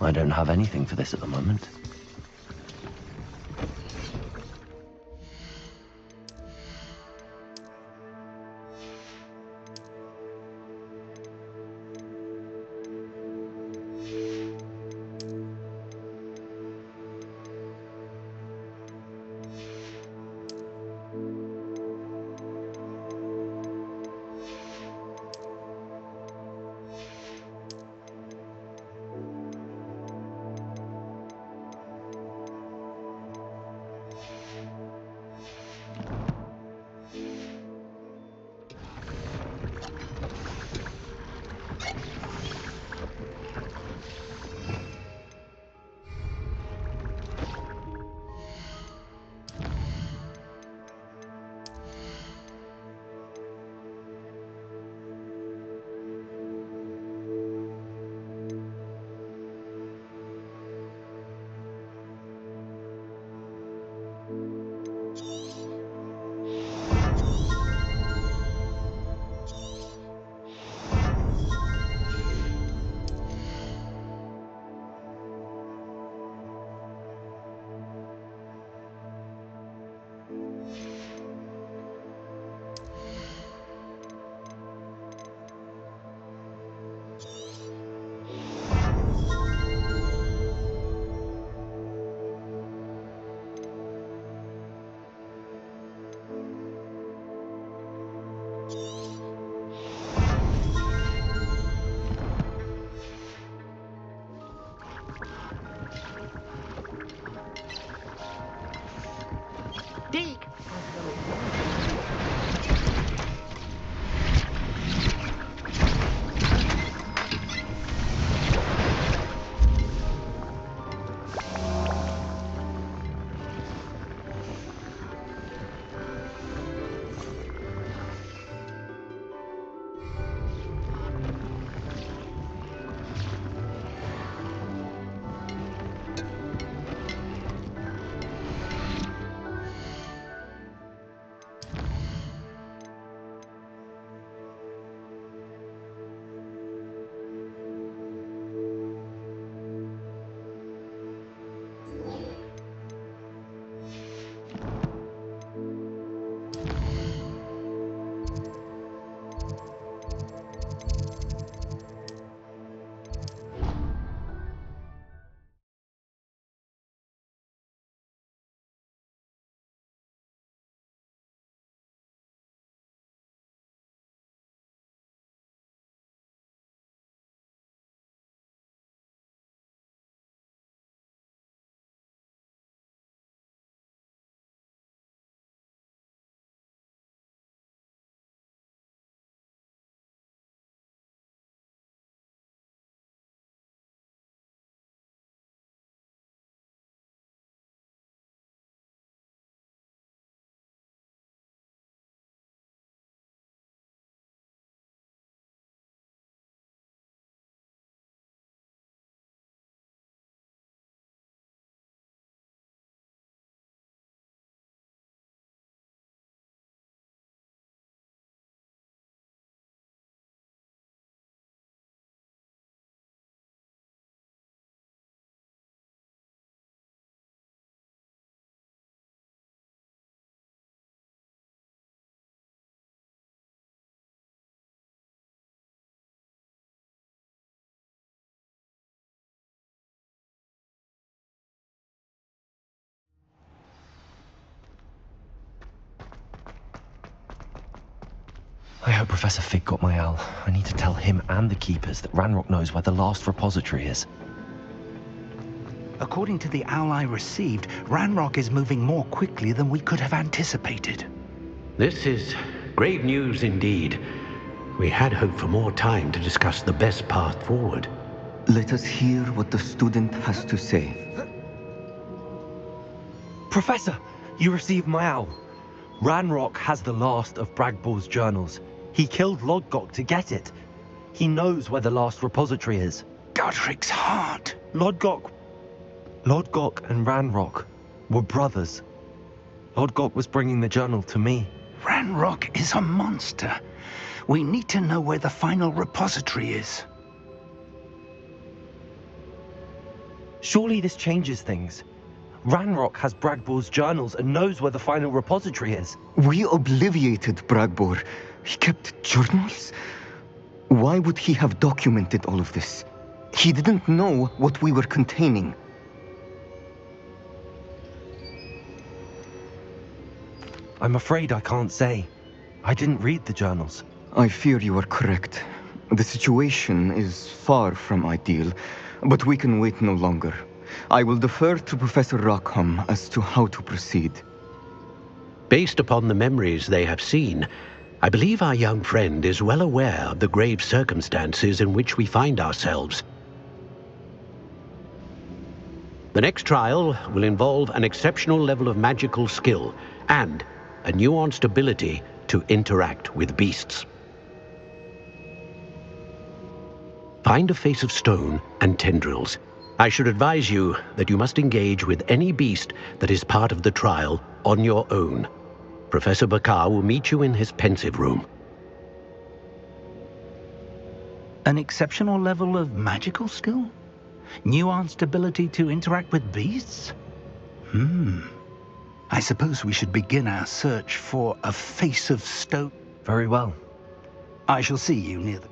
I don't have anything for this at the moment. Dig! I hope Professor Fig got my owl. I need to tell him and the Keepers that Ranrock knows where the last repository is. According to the owl I received, Ranrock is moving more quickly than we could have anticipated. This is great news indeed. We had hoped for more time to discuss the best path forward. Let us hear what the student has to say. Professor, you received my owl. Ranrock has the last of Bragball's journals. He killed Lodgok to get it. He knows where the last repository is. Godric's heart. Lodgok and Ranrock were brothers. Lodgok was bringing the journal to me. Ranrock is a monster. We need to know where the final repository is. Surely this changes things. Ranrock has Bragbor's journals and knows where the final repository is. We obliviated Bragbor. He kept journals? Why would he have documented all of this? He didn't know what we were containing. I'm afraid I can't say. I didn't read the journals. I fear you are correct. The situation is far from ideal, but we can wait no longer. I will defer to Professor Rockham as to how to proceed. Based upon the memories they have seen, I believe our young friend is well aware of the grave circumstances in which we find ourselves. The next trial will involve an exceptional level of magical skill and a nuanced ability to interact with beasts. Find a face of stone and tendrils. I should advise you that you must engage with any beast that is part of the trial on your own. Professor Bakar will meet you in his pensive room. An exceptional level of magical skill? Nuanced ability to interact with beasts? I suppose we should begin our search for a face of stone. Very well. I shall see you near the...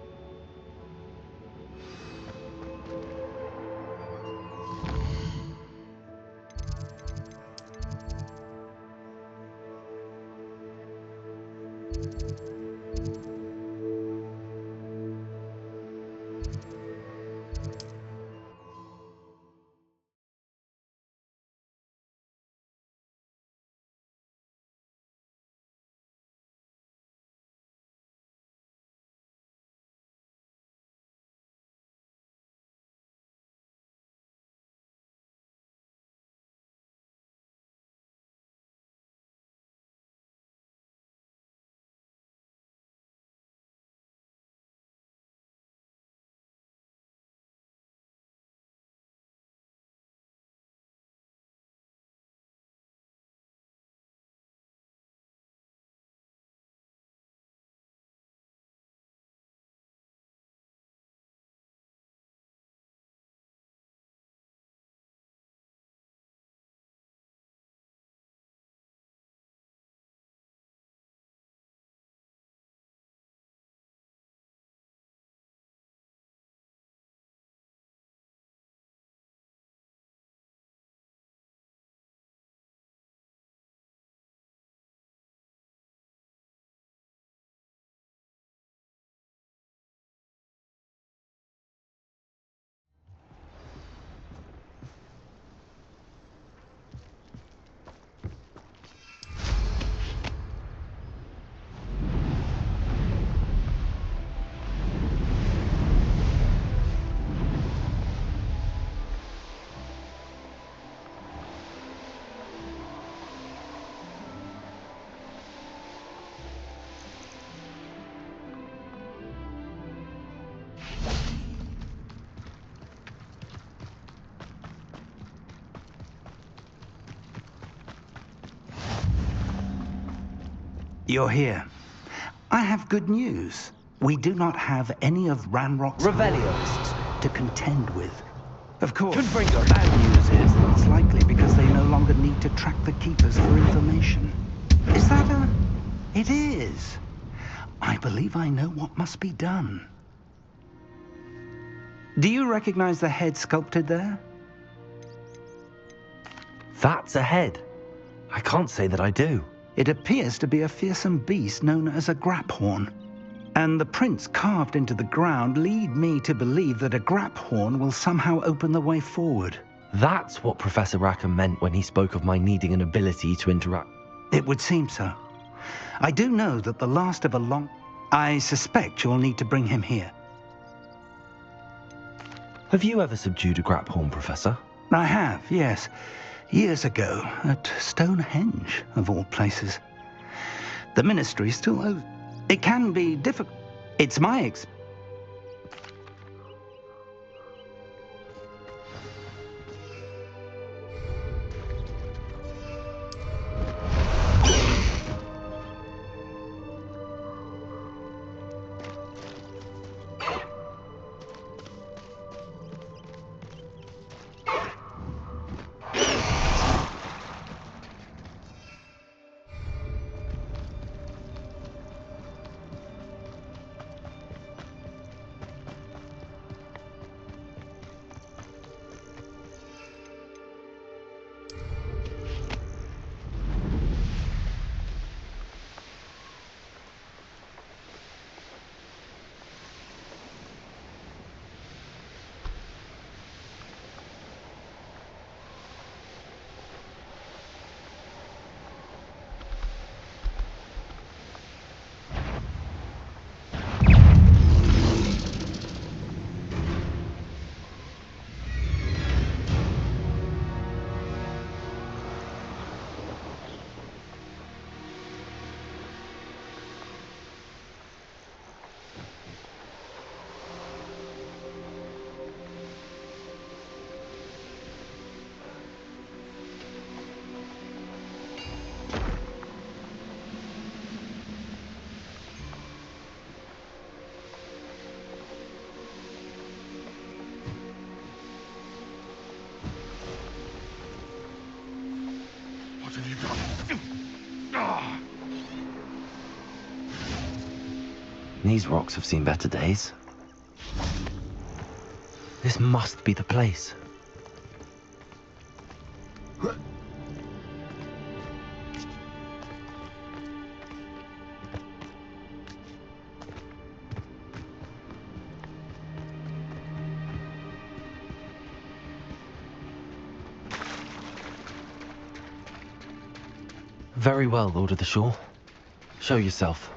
You're here. I have good news. We do not have any of Ranrock's beasts to contend with. Of course, bad news is that it's likely because they no longer need to track the Keepers for information. Is that a... It is. I believe I know what must be done. Do you recognize the head sculpted there? That's a head. I can't say that I do. It appears to be a fearsome beast known as a graphorn. And the prints carved into the ground lead me to believe that a graphorn will somehow open the way forward. That's what Professor Rackham meant when he spoke of my needing an ability to interact. It would seem so. I do know that the last of a long... I suspect you'll need to bring him here. Have you ever subdued a graphorn, Professor? I have, yes. Years ago, at Stonehenge, of all places. The Ministry still owes... It can be difficult. It's my experience. These rocks have seen better days. This must be the place. Very well, Lord of the Shore. Show yourself.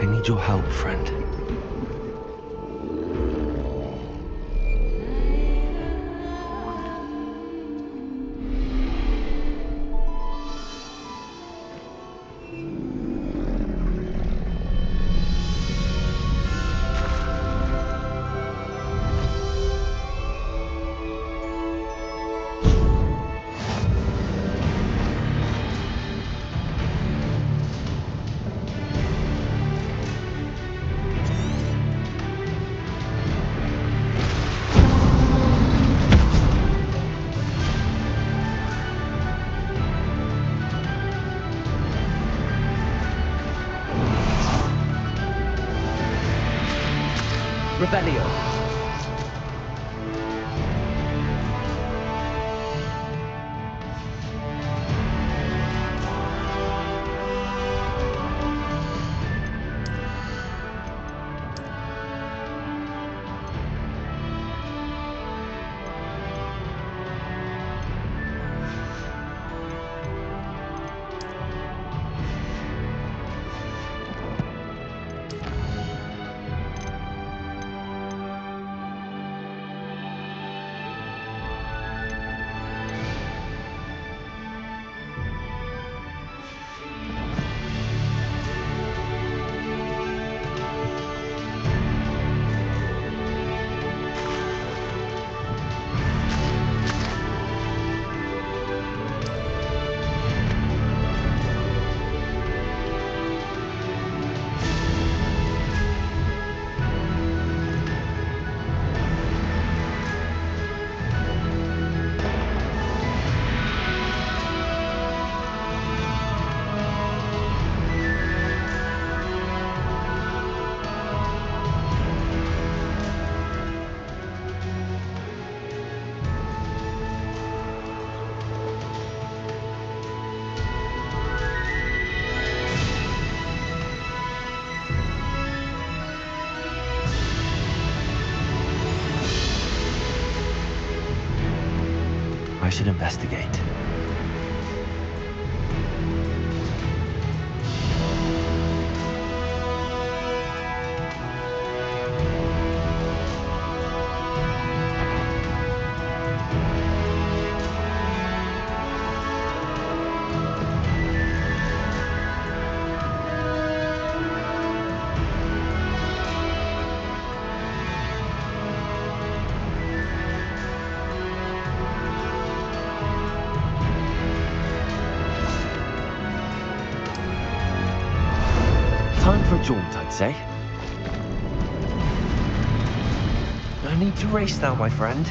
I need your help, friend. Revelio. I should investigate. jaunt, I'd say. No need to race now, my friend.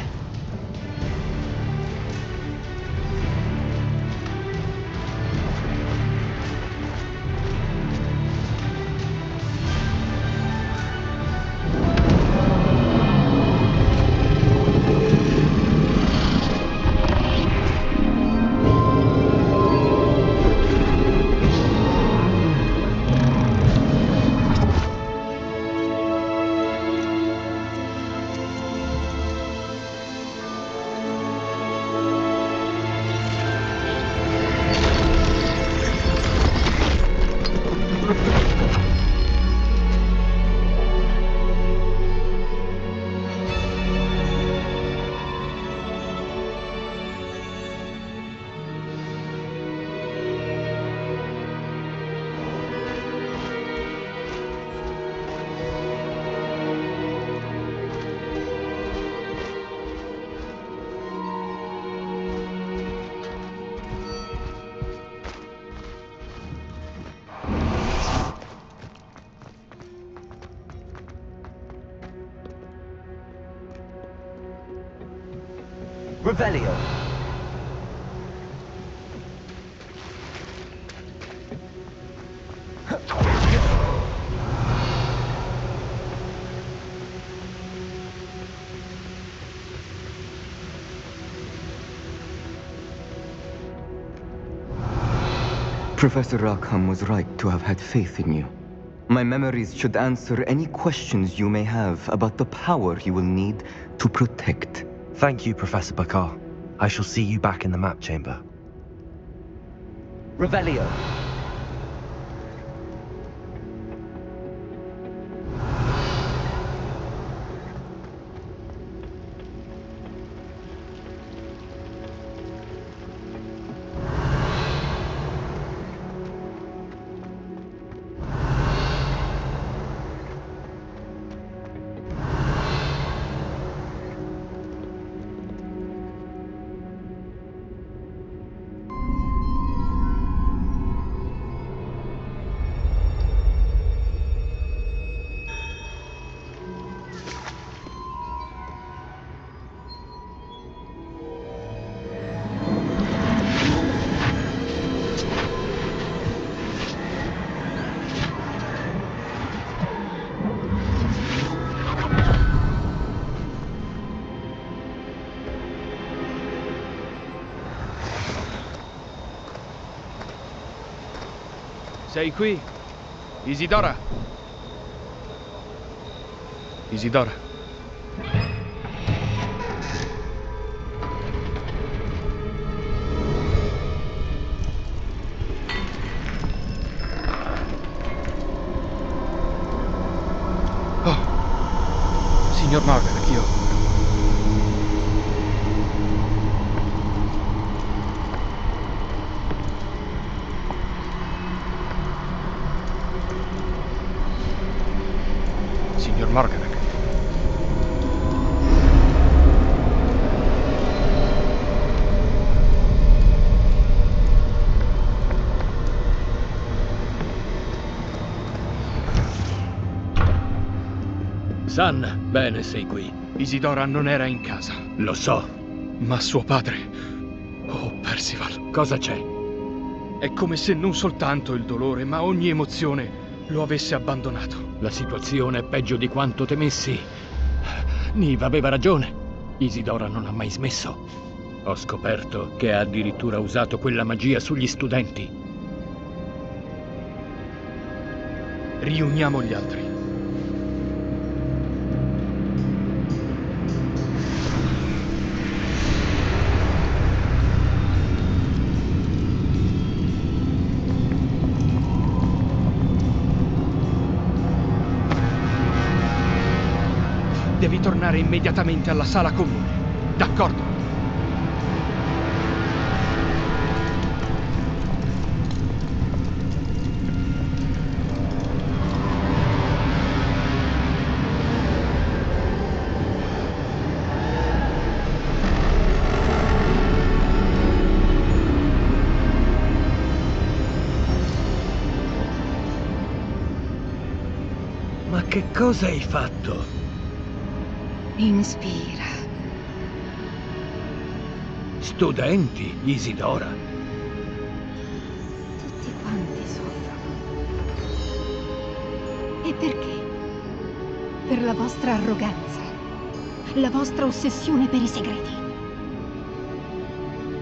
Revelio. Professor Rackham was right to have had faith in you. My memories should answer any questions you may have about the power you will need to protect. Thank you, Professor Bakar. I shall see you back in the map chamber. Revelio. Sei qui? Isidora? Isidora? Oh, signor Morgan, io... Signor Morgan. San, bene, sei qui. Isidora non era in casa. Lo so. Ma suo padre... Oh, Percival. Cosa c'è? È come se non soltanto il dolore, ma ogni emozione lo avesse abbandonato. La situazione è peggio di quanto temessi. Niv aveva ragione. Isidora non ha mai smesso. Ho scoperto che ha addirittura usato quella magia sugli studenti. Riuniamo gli altri. Devi tornare immediatamente alla sala comune. D'accordo? Che cosa hai fatto? Inspira. Studenti, Isidora. Tutti quanti soffrono. E perché? Per la vostra arroganza. La vostra ossessione per i segreti.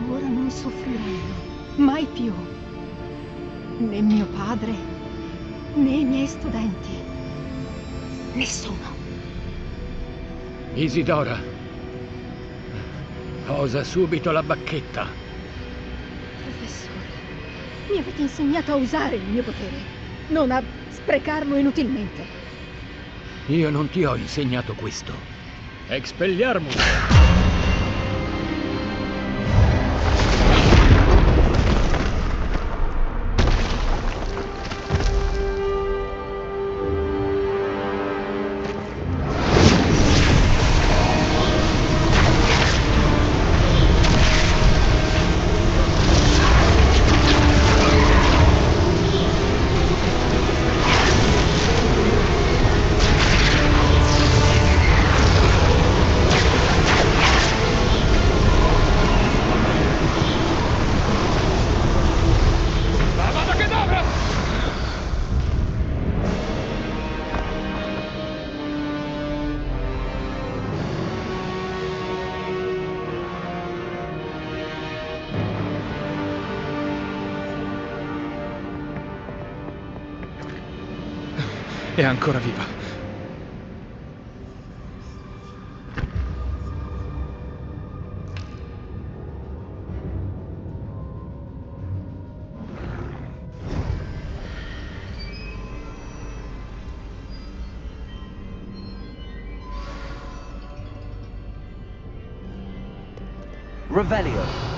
Ora non soffriranno. Mai più. Né mio padre, né i miei studenti. Nessuno. Isidora. Posa subito la bacchetta. Professore, mi avete insegnato a usare il mio potere, non a sprecarlo inutilmente. Io non ti ho insegnato questo. Expelliarmus! È ancora viva. Revelio.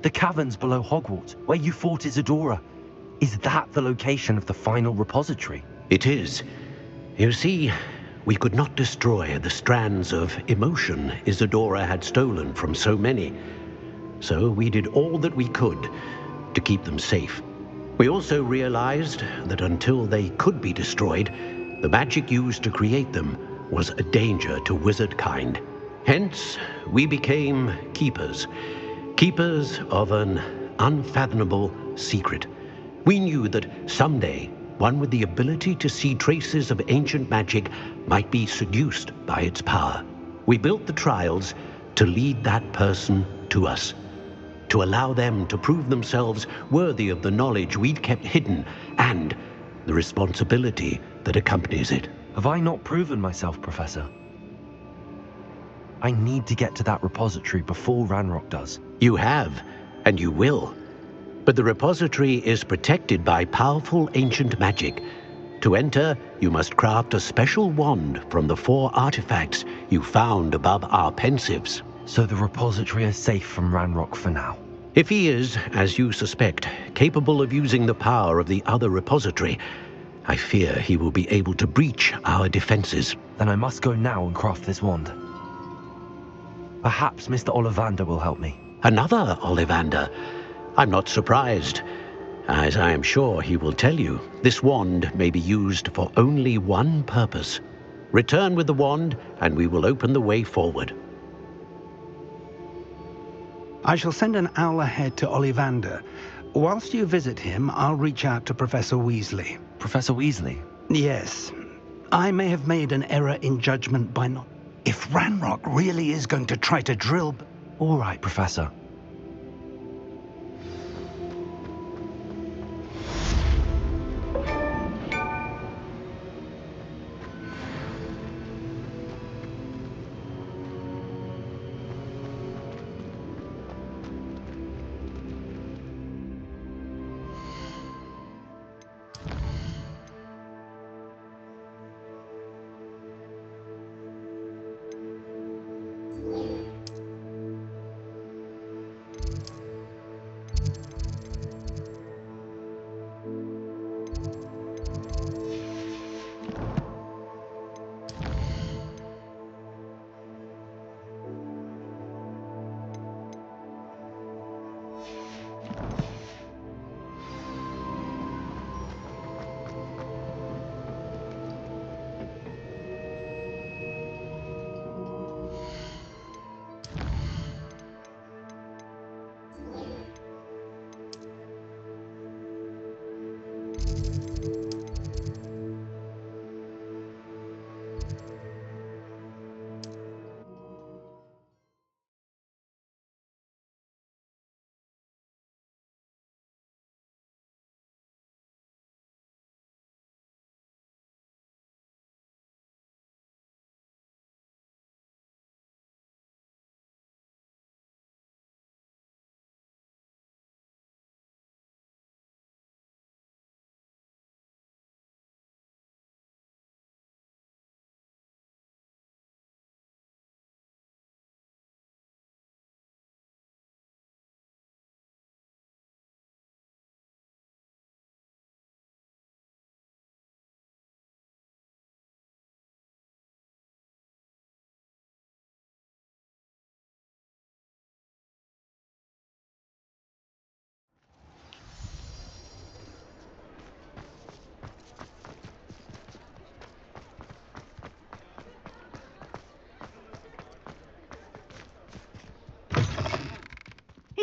The caverns below Hogwarts, where you fought Isidora. Is that the location of the final repository? It is. You see, we could not destroy the strands of emotion Isidora had stolen from so many. So we did all that we could to keep them safe. We also realized that until they could be destroyed, the magic used to create them was a danger to wizard kind. Hence, we became keepers. Keepers of an unfathomable secret. We knew that someday, one with the ability to see traces of ancient magic might be seduced by its power. We built the trials to lead that person to us, to allow them to prove themselves worthy of the knowledge we'd kept hidden and the responsibility that accompanies it. Have I not proven myself, Professor? I need to get to that repository before Ranrock does. You have, and you will. But the repository is protected by powerful ancient magic. To enter, you must craft a special wand from the 4 artifacts you found above our pensives. So the repository is safe from Ranrock for now. If he is, as you suspect, capable of using the power of the other repository, I fear he will be able to breach our defenses. Then I must go now and craft this wand. Perhaps Mr. Ollivander will help me. Another Ollivander? I'm not surprised. As I am sure he will tell you, this wand may be used for only one purpose. Return with the wand, and we will open the way forward. I shall send an owl ahead to Ollivander. Whilst you visit him, I'll reach out to Professor Weasley. Professor Weasley? Yes. I may have made an error in judgment by not... If Ranrock really is going to try to drill... All right, Professor.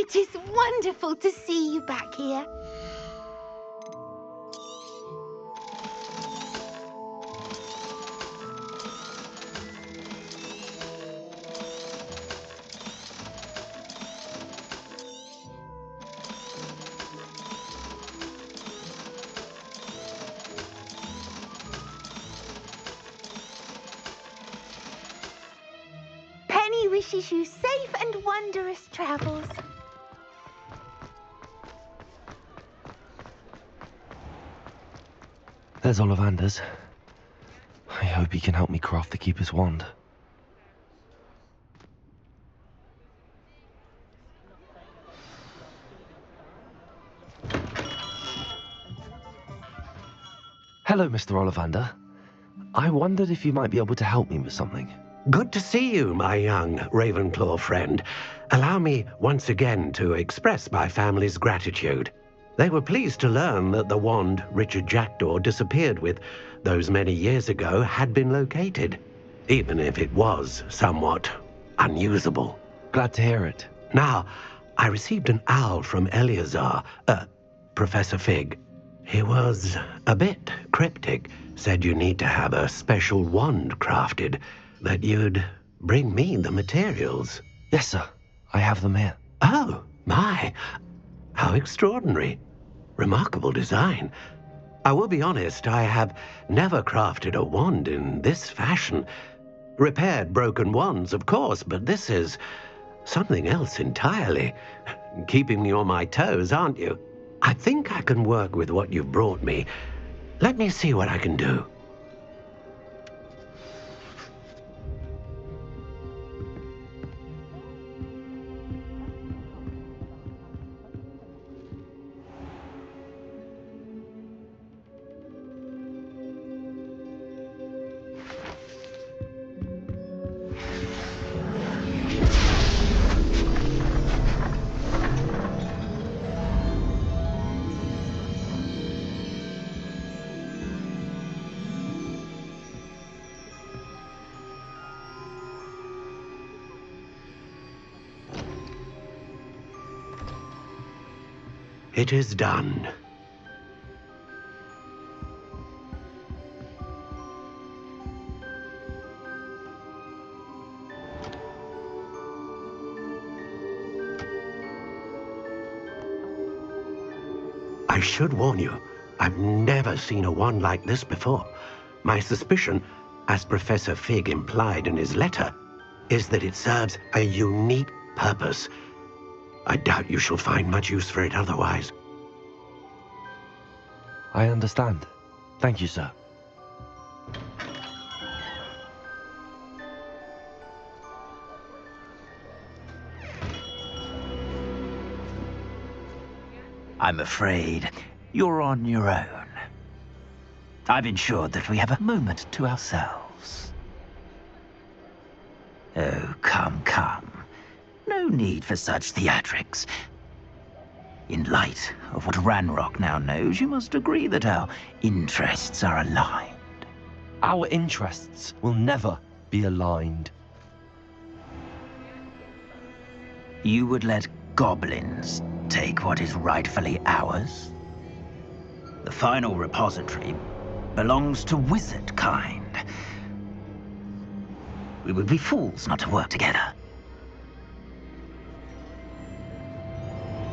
It is wonderful to see you back here. Penny wishes you safe and wondrous travels. There's Ollivander's. I hope he can help me craft the Keeper's wand. Hello, Mr. Ollivander. I wondered if you might be able to help me with something. Good to see you, my young Ravenclaw friend. Allow me once again to express my family's gratitude. They were pleased to learn that the wand Richard Jackdaw disappeared with those many years ago had been located, even if it was somewhat unusable. Glad to hear it. Now, I received an owl from Eleazar, Professor Fig. He was a bit cryptic, said you need to have a special wand crafted, that you'd bring me the materials. Yes, sir. I have them here. Oh, my. How extraordinary. Remarkable design. I will be honest, I have never crafted a wand in this fashion. Repaired broken wands, of course, but this is something else entirely. Keeping me on my toes, aren't you? I think I can work with what you've brought me. Let me see what I can do. It is done. I should warn you, I've never seen a wand like this before. My suspicion, as Professor Fig implied in his letter, is that it serves a unique purpose. I doubt you shall find much use for it otherwise. I understand. Thank you, sir. I'm afraid you're on your own. I've ensured that we have a moment to ourselves. Oh, come, come. No need for such theatrics. In light of what Ranrock now knows, you must agree that our interests are aligned. Our interests will never be aligned. You would let goblins take what is rightfully ours? The final repository belongs to wizard kind. We would be fools not to work together.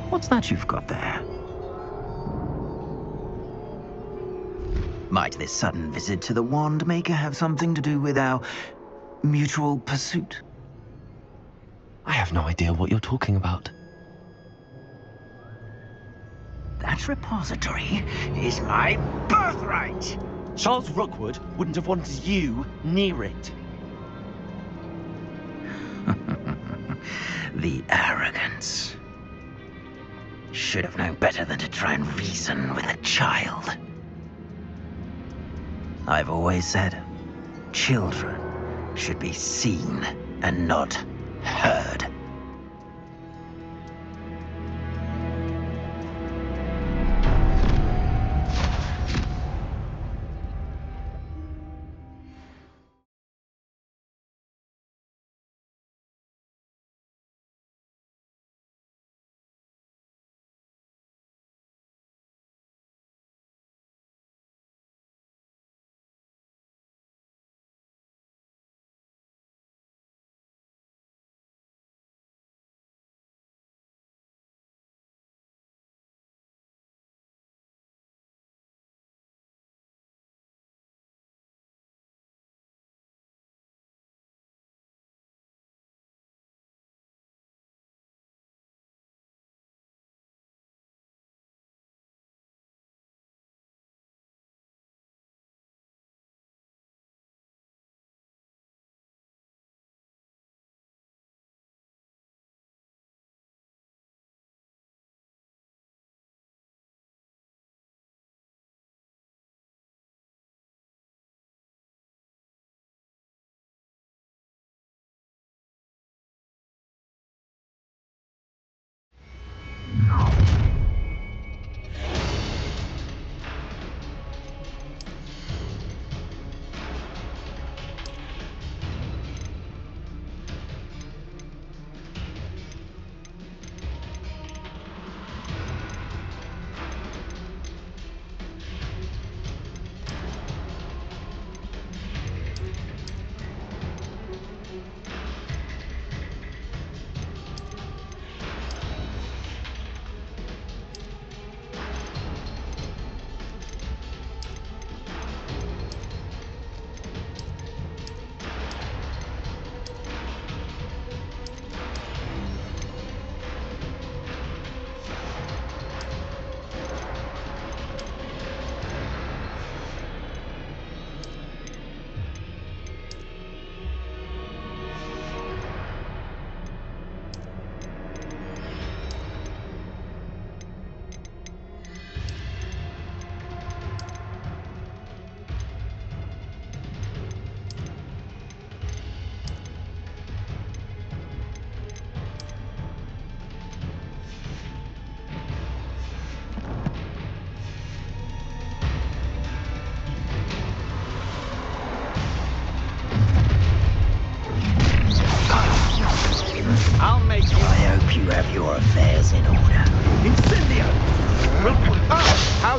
What's that you've got there? Might this sudden visit to the Wand Maker have something to do with our mutual pursuit? I have no idea what you're talking about. That repository is my birthright! Charles Rookwood wouldn't have wanted you near it. The arrogance. Should have known better than to try and reason with a child. I've always said, children should be seen and not heard.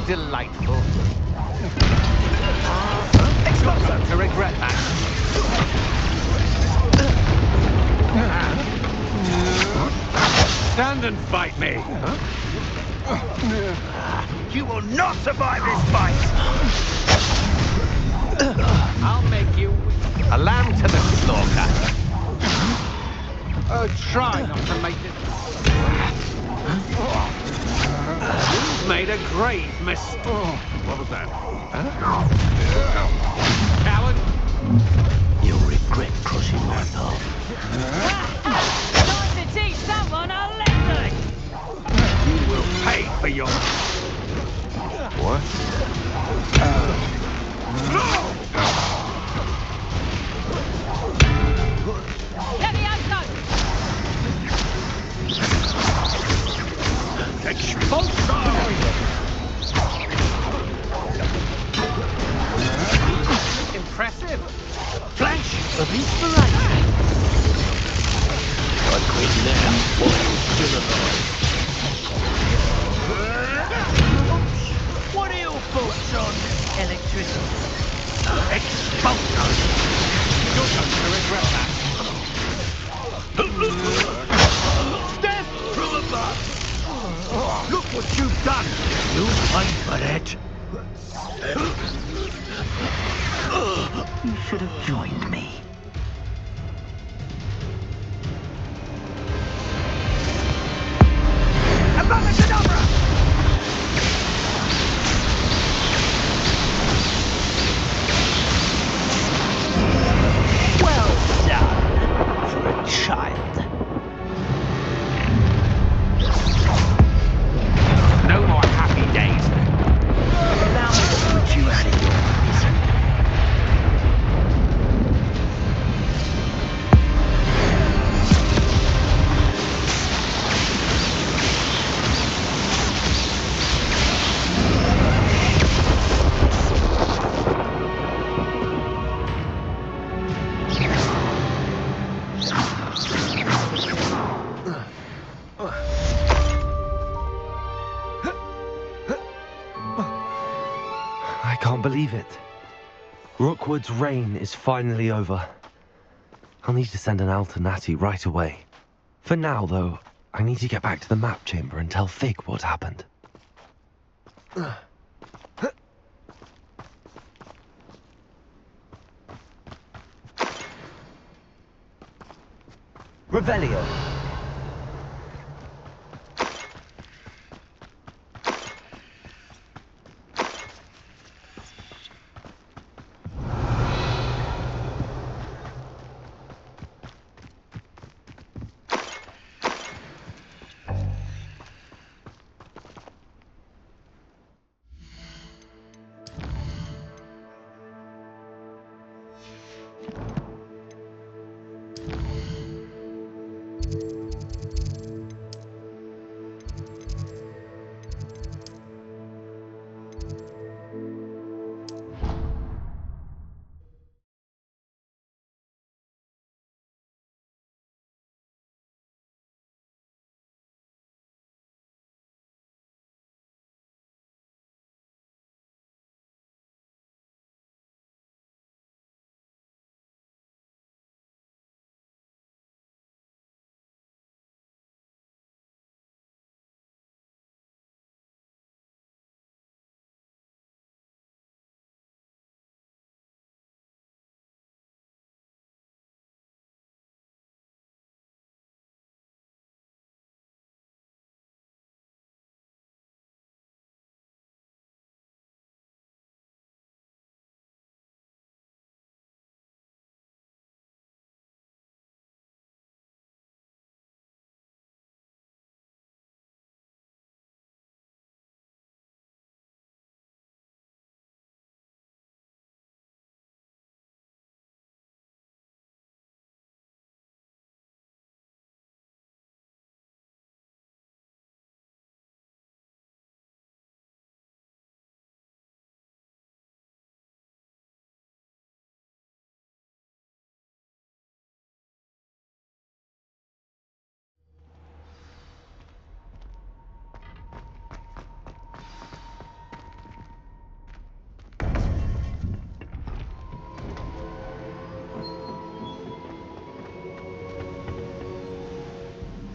delightful. Expulso to regret that. Stand and fight me. You will not survive this fight! I'll make you a lamb to the slaughter. Try not to make it. You made a grave mistake. What was that? Coward! You'll regret crossing my path. Time to teach someone a lesson! You will pay for your... What? Let me out, go! Expulso! Impressive. Flash of inspiration. I quit now while you're still alive. What are your thoughts on electricity? Expulso! You're going to regret that. Death from above! Look what you've done! You'll pay for that. You should have joined me. Abracadabra! Well done for a child. No more happy days. Allow me to put you out of your misery. I can't believe it. Rookwood's reign is finally over. I'll need to send an alternati right away. For now, though, I need to get back to the map chamber and tell Fig what happened. Revelio.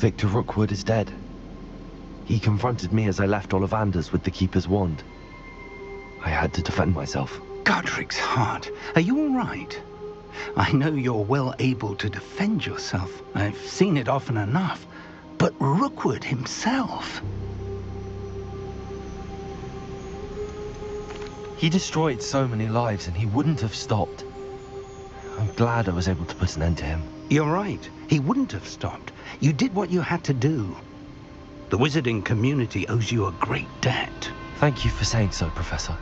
Victor Rookwood is dead. He confronted me as I left Ollivander's with the Keeper's wand. I had to defend myself. Godric's heart, are you all right? I know you're well able to defend yourself. I've seen it often enough. But Rookwood himself... He destroyed so many lives and he wouldn't have stopped. I'm glad I was able to put an end to him. You're right. He wouldn't have stopped. You did what you had to do. The wizarding community owes you a great debt. Thank you for saying so, Professor.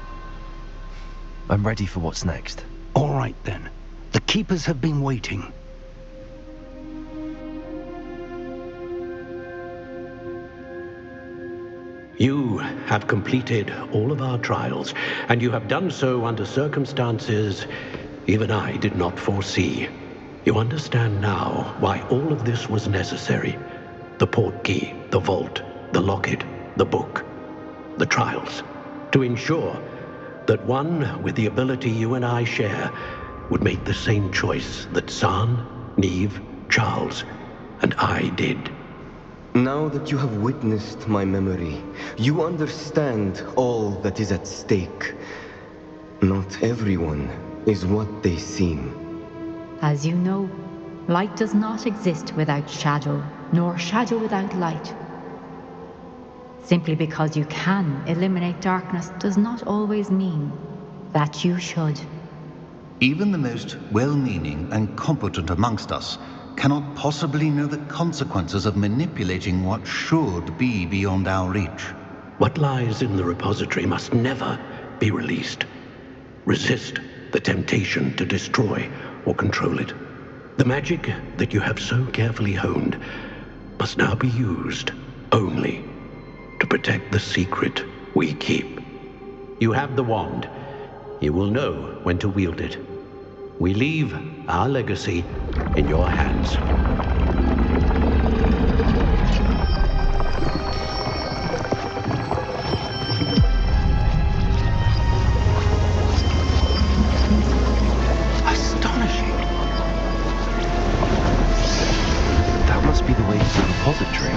I'm ready for what's next. All right, then. The Keepers have been waiting. You have completed all of our trials, and you have done so under circumstances even I did not foresee. You understand now why all of this was necessary. The portkey, the vault, the locket, the book, the trials. To ensure that one with the ability you and I share would make the same choice that San, Neve, Charles, and I did. Now that you have witnessed my memory, you understand all that is at stake. Not everyone is what they seem. As you know, light does not exist without shadow, nor shadow without light. Simply because you can eliminate darkness does not always mean that you should. Even the most well-meaning and competent amongst us cannot possibly know the consequences of manipulating what should be beyond our reach. What lies in the repository must never be released. Resist the temptation to destroy or control it. The magic that you have so carefully honed must now be used only to protect the secret we keep. You have the wand. You will know when to wield it. We leave our legacy in your hands. Astonishing. That must be the way to the repository.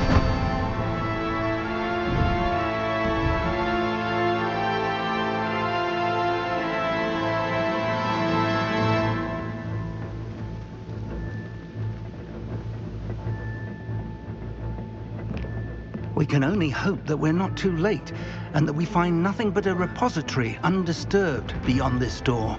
We can only hope that we're not too late, and that we find nothing but a repository undisturbed beyond this door.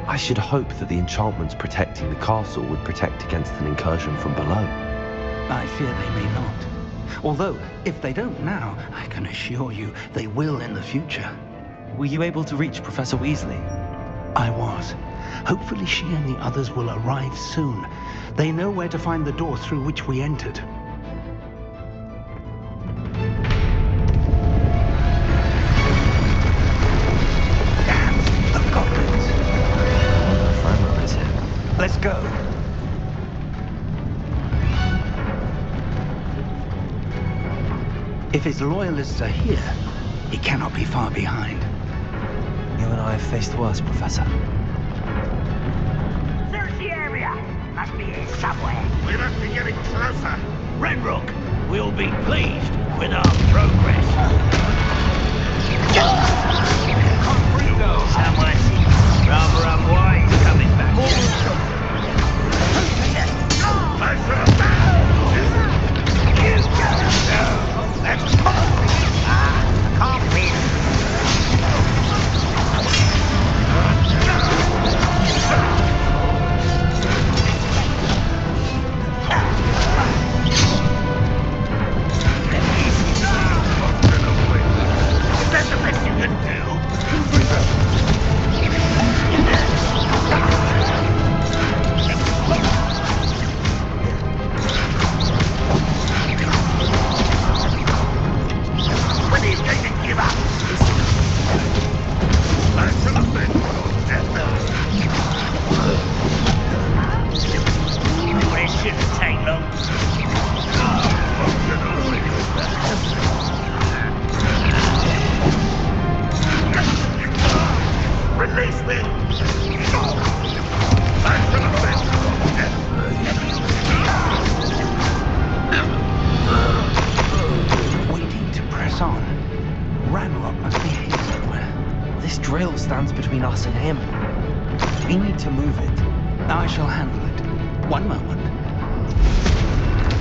I should hope that the enchantments protecting the castle would protect against an incursion from below. I fear they may not. Although, if they don't now, I can assure you they will in the future. Were you able to reach Professor Weasley? I was. Hopefully she and the others will arrive soon. They know where to find the door through which we entered. Damn, the goblins. Framrock is here. Let's go. If his loyalists are here, he cannot be far behind. You and I have faced worse, Professor. Search the area. Must be here somewhere. We must be getting closer. Renrook, we'll be pleased with our progress. Comprendo. Someone seems rather unwise coming back. That's Can't win. Is that the best you can do? drill stands between us and him. We need to move it. I shall handle it. One moment.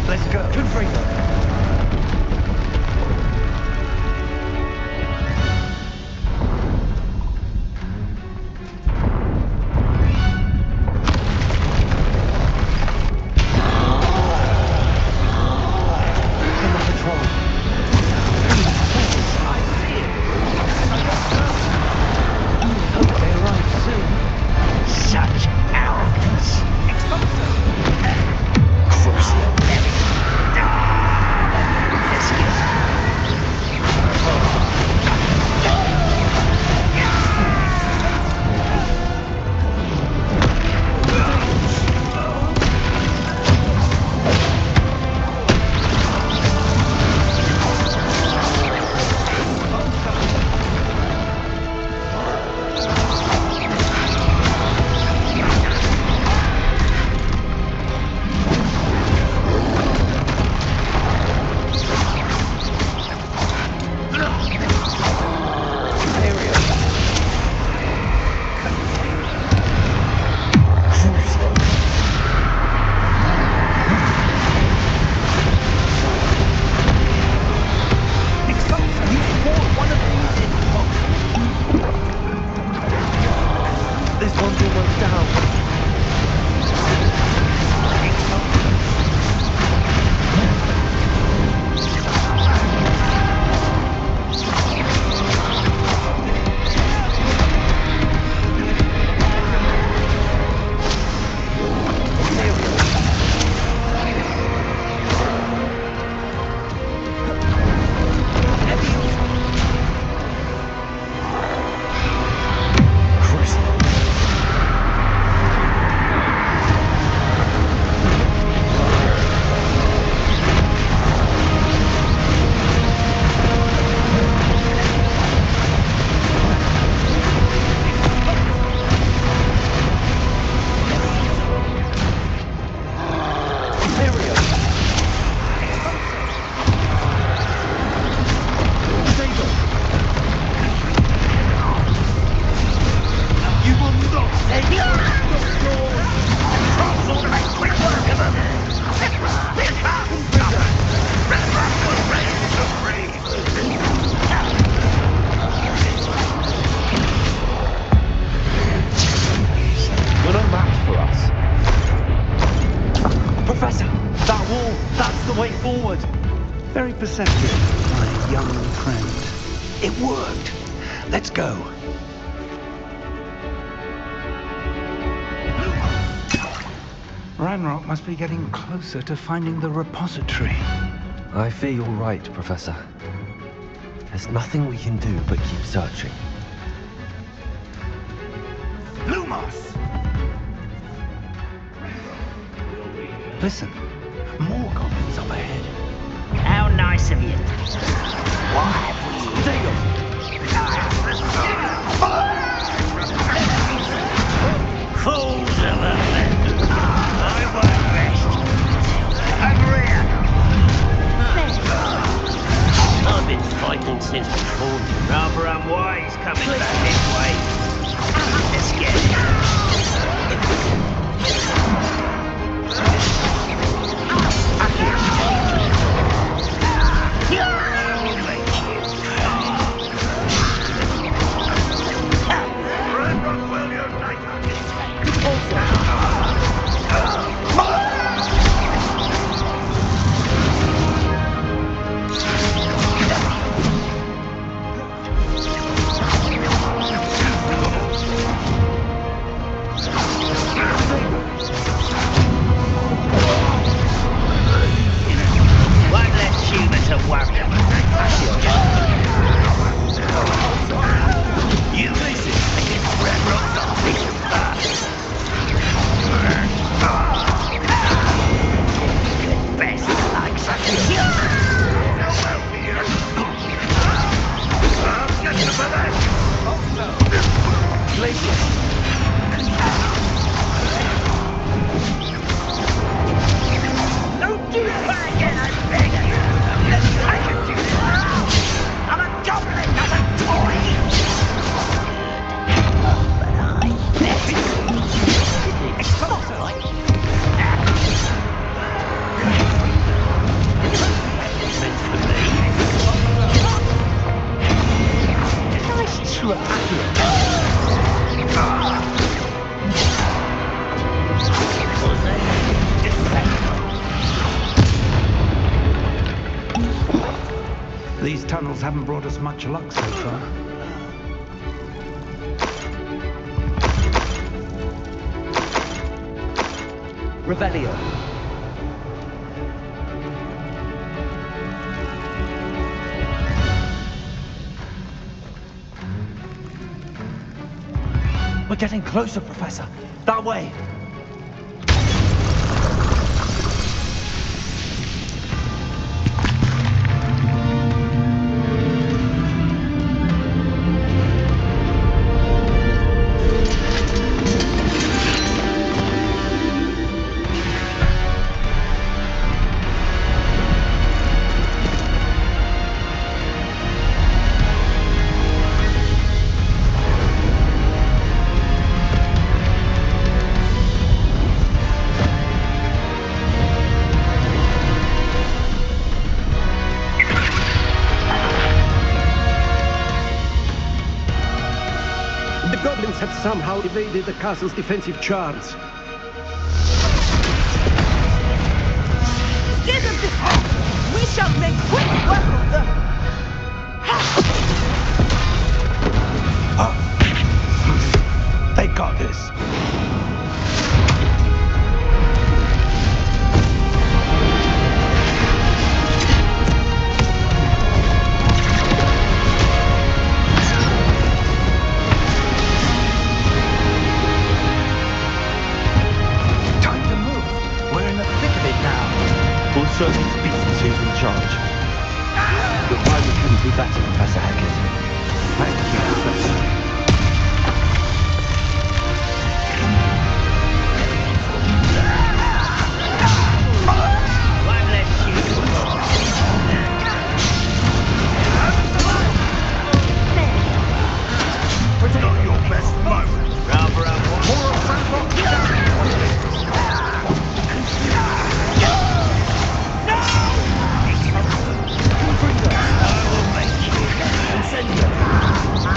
Let's go. Confringo. Very perceptive, my young friend. It worked. Let's go. Ranrock must be getting closer to finding the repository. I fear you're right, Professor. There's nothing we can do but keep searching. Lumos! Listen, more goblins up ahead. How nice of you. What have we... Fools of a man. I won't rest. Over here. I've been fighting since before. Rather unwise coming back this way. Let's get it. These tunnels haven't brought us much luck so far. Revelio. We're getting closer, Professor. That way. The goblins have somehow evaded the castle's defensive charms. Give them this hand! We shall make quick work of them! They got this. We'll show these beasts who's in charge. Your timing couldn't be better, Professor Hackett. Thank you, Professor. One less shoot. Not your best moment. Rather unwise. I will make you.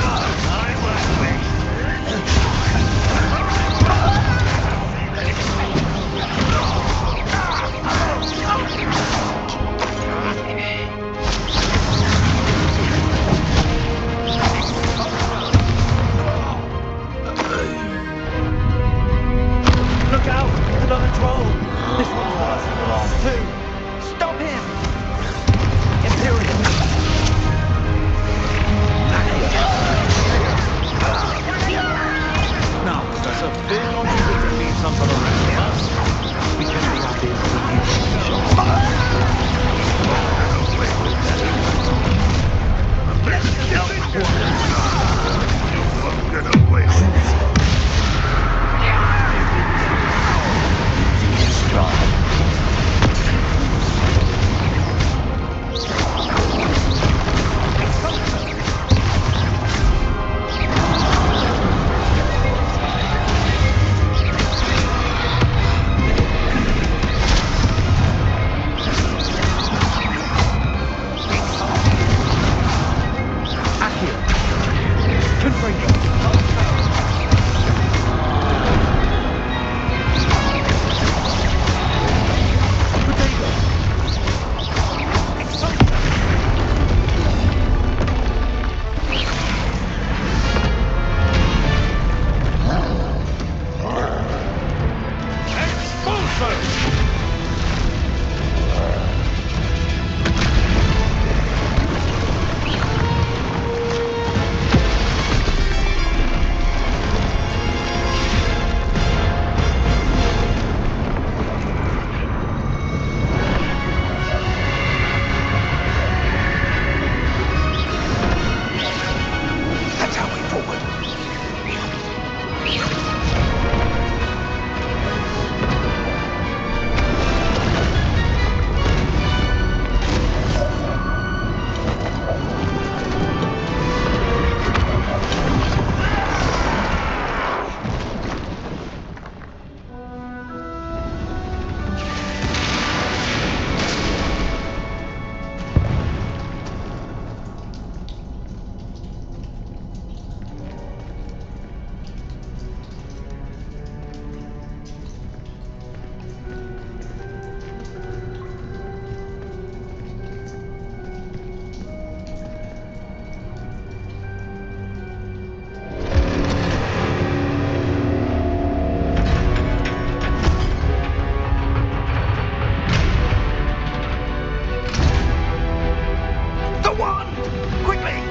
wand! Quickly!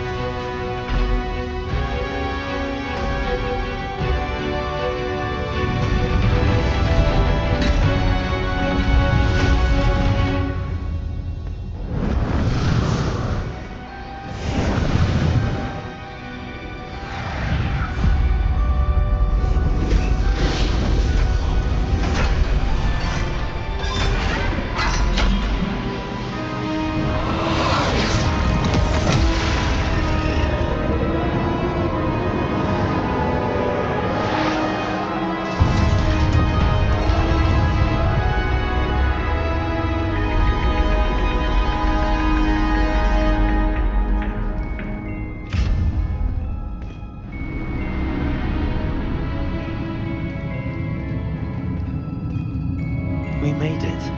We made it.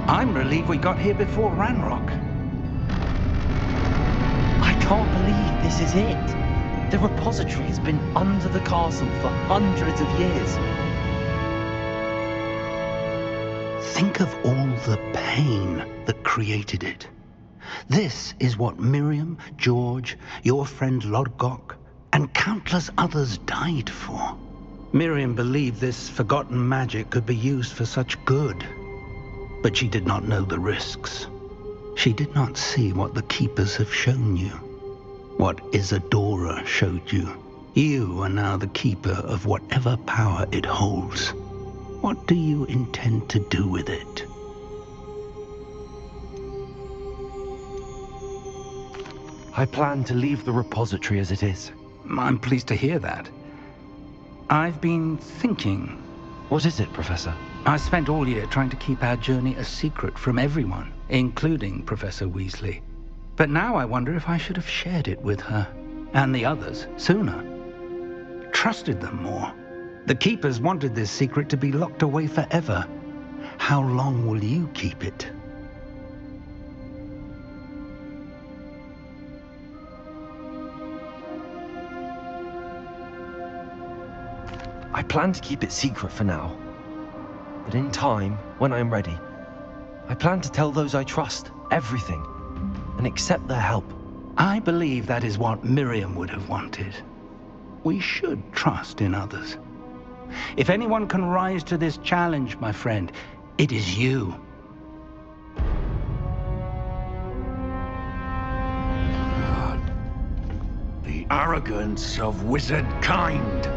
I'm relieved we got here before Ranrock. I can't believe this is it. The repository has been under the castle for hundreds of years. Think of all the pain that created it. This is what Miriam, George, your friend Lodgok, and countless others died for. Miriam believed this forgotten magic could be used for such good. But she did not know the risks. She did not see what the Keepers have shown you. What Isadora showed you. You are now the Keeper of whatever power it holds. What do you intend to do with it? I plan to leave the repository as it is. I'm pleased to hear that. I've been thinking. What is it, Professor? I spent all year trying to keep our journey a secret from everyone, including Professor Weasley. But now I wonder if I should have shared it with her, and the others, sooner. Trusted them more. The Keepers wanted this secret to be locked away forever. How long will you keep it? I plan to keep it secret for now. But in time, when I'm ready, I plan to tell those I trust everything and accept their help. I believe that is what Miriam would have wanted. We should trust in others. If anyone can rise to this challenge, my friend, it is you. The arrogance of wizard kind.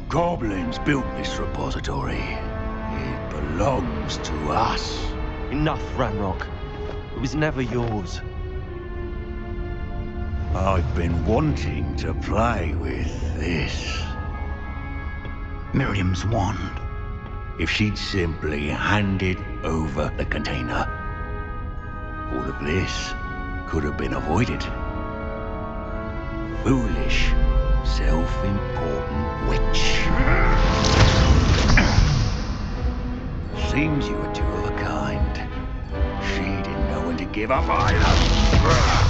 Goblins built this repository. It belongs to us. Enough, Ranrock. It was never yours. I've been wanting to play with this. Miriam's wand. If she'd simply handed over the container, all of this could have been avoided. Foolish, self-important witch. Seems you were two of a kind. She didn't know when to give up either.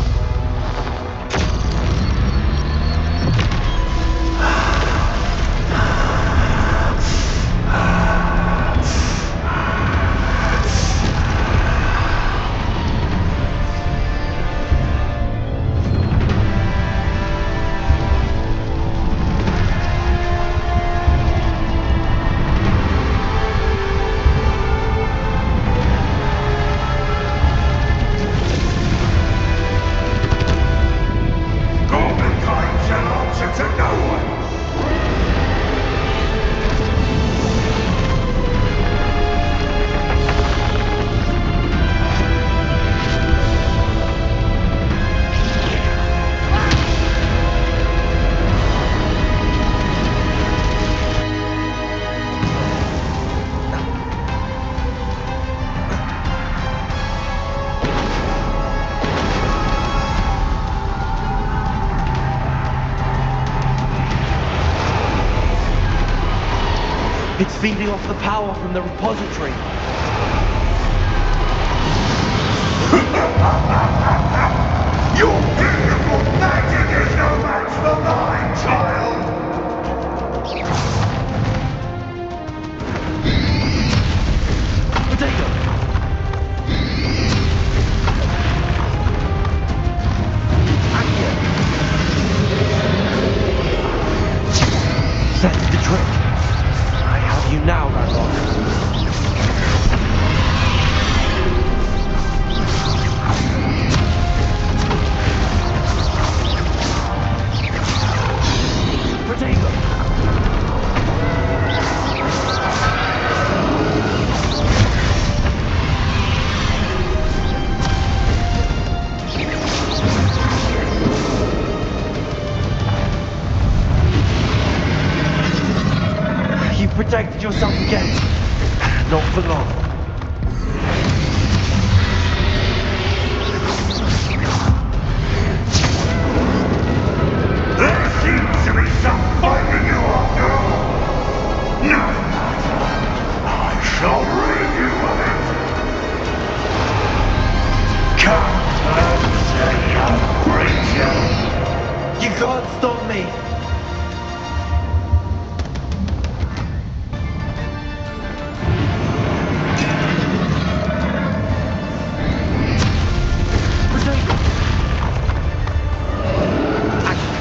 It's feeding off the power from the repository. Your beautiful magic is no match for mine, child! Potato! corrected yourself again. Not for long. There seems to be some fighting you after all. No matter. I shall rid you of it. Come closer, young creature. You can't stop me.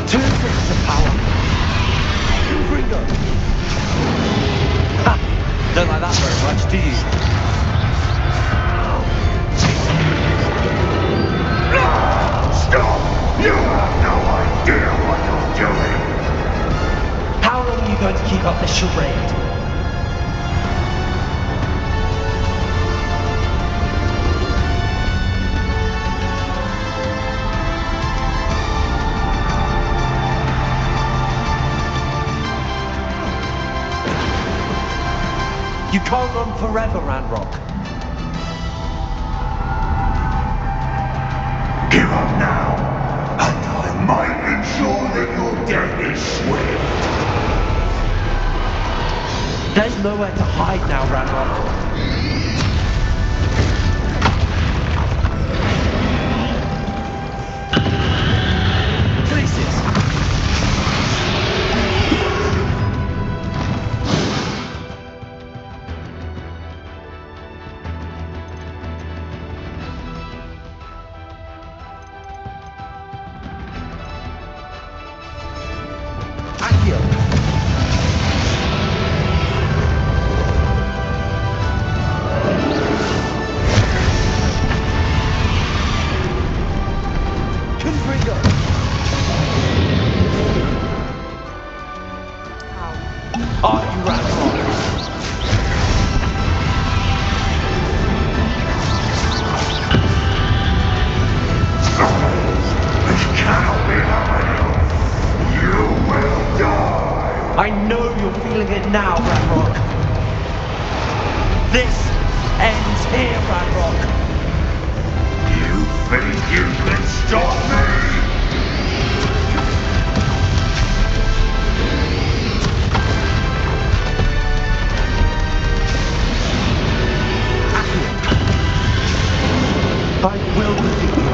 Two sources of power. Confringo. Ha! Don't like that very much, do you? Stop! You have no idea what you're doing. How long are you going to keep up this charade? You can't run forever, Ranrock. Give up now, and I might ensure that your death is swift. There's nowhere to hide now, Ranrock. Places. Accio. Confringo. Are you Ranrock? This cannot be happening. You will die. I know you're feeling it now, Ranrock. This ends here, Ranrock. You think you can stop me? I will defeat you.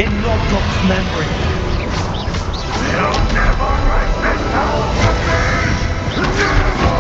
In Lodrock's memory. You'll never wrest this power from me! Never!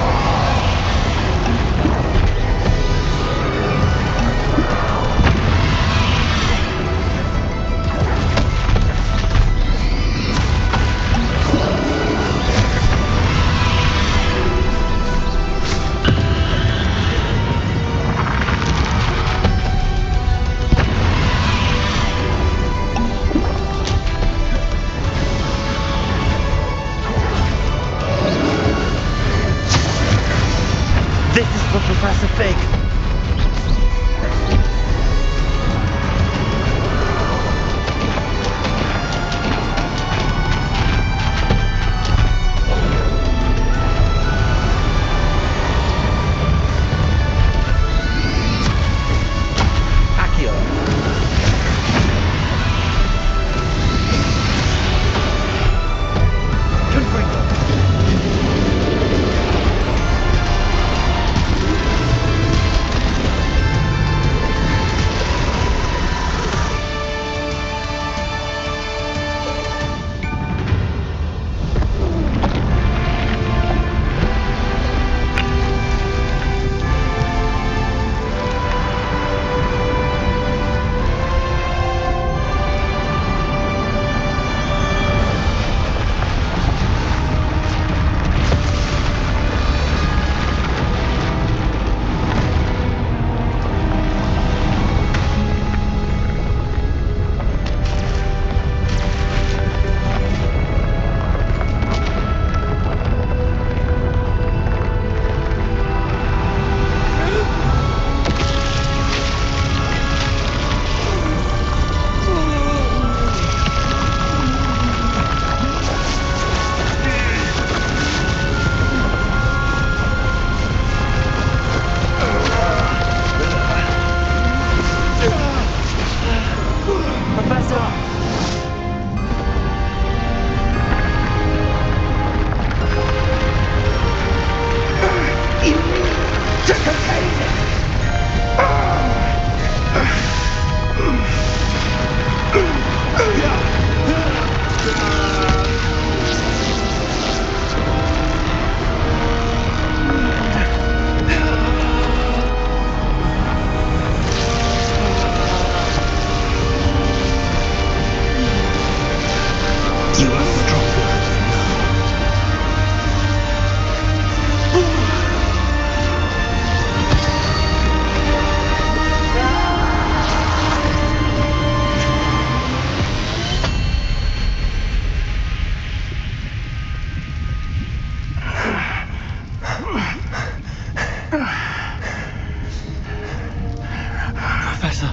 Professor.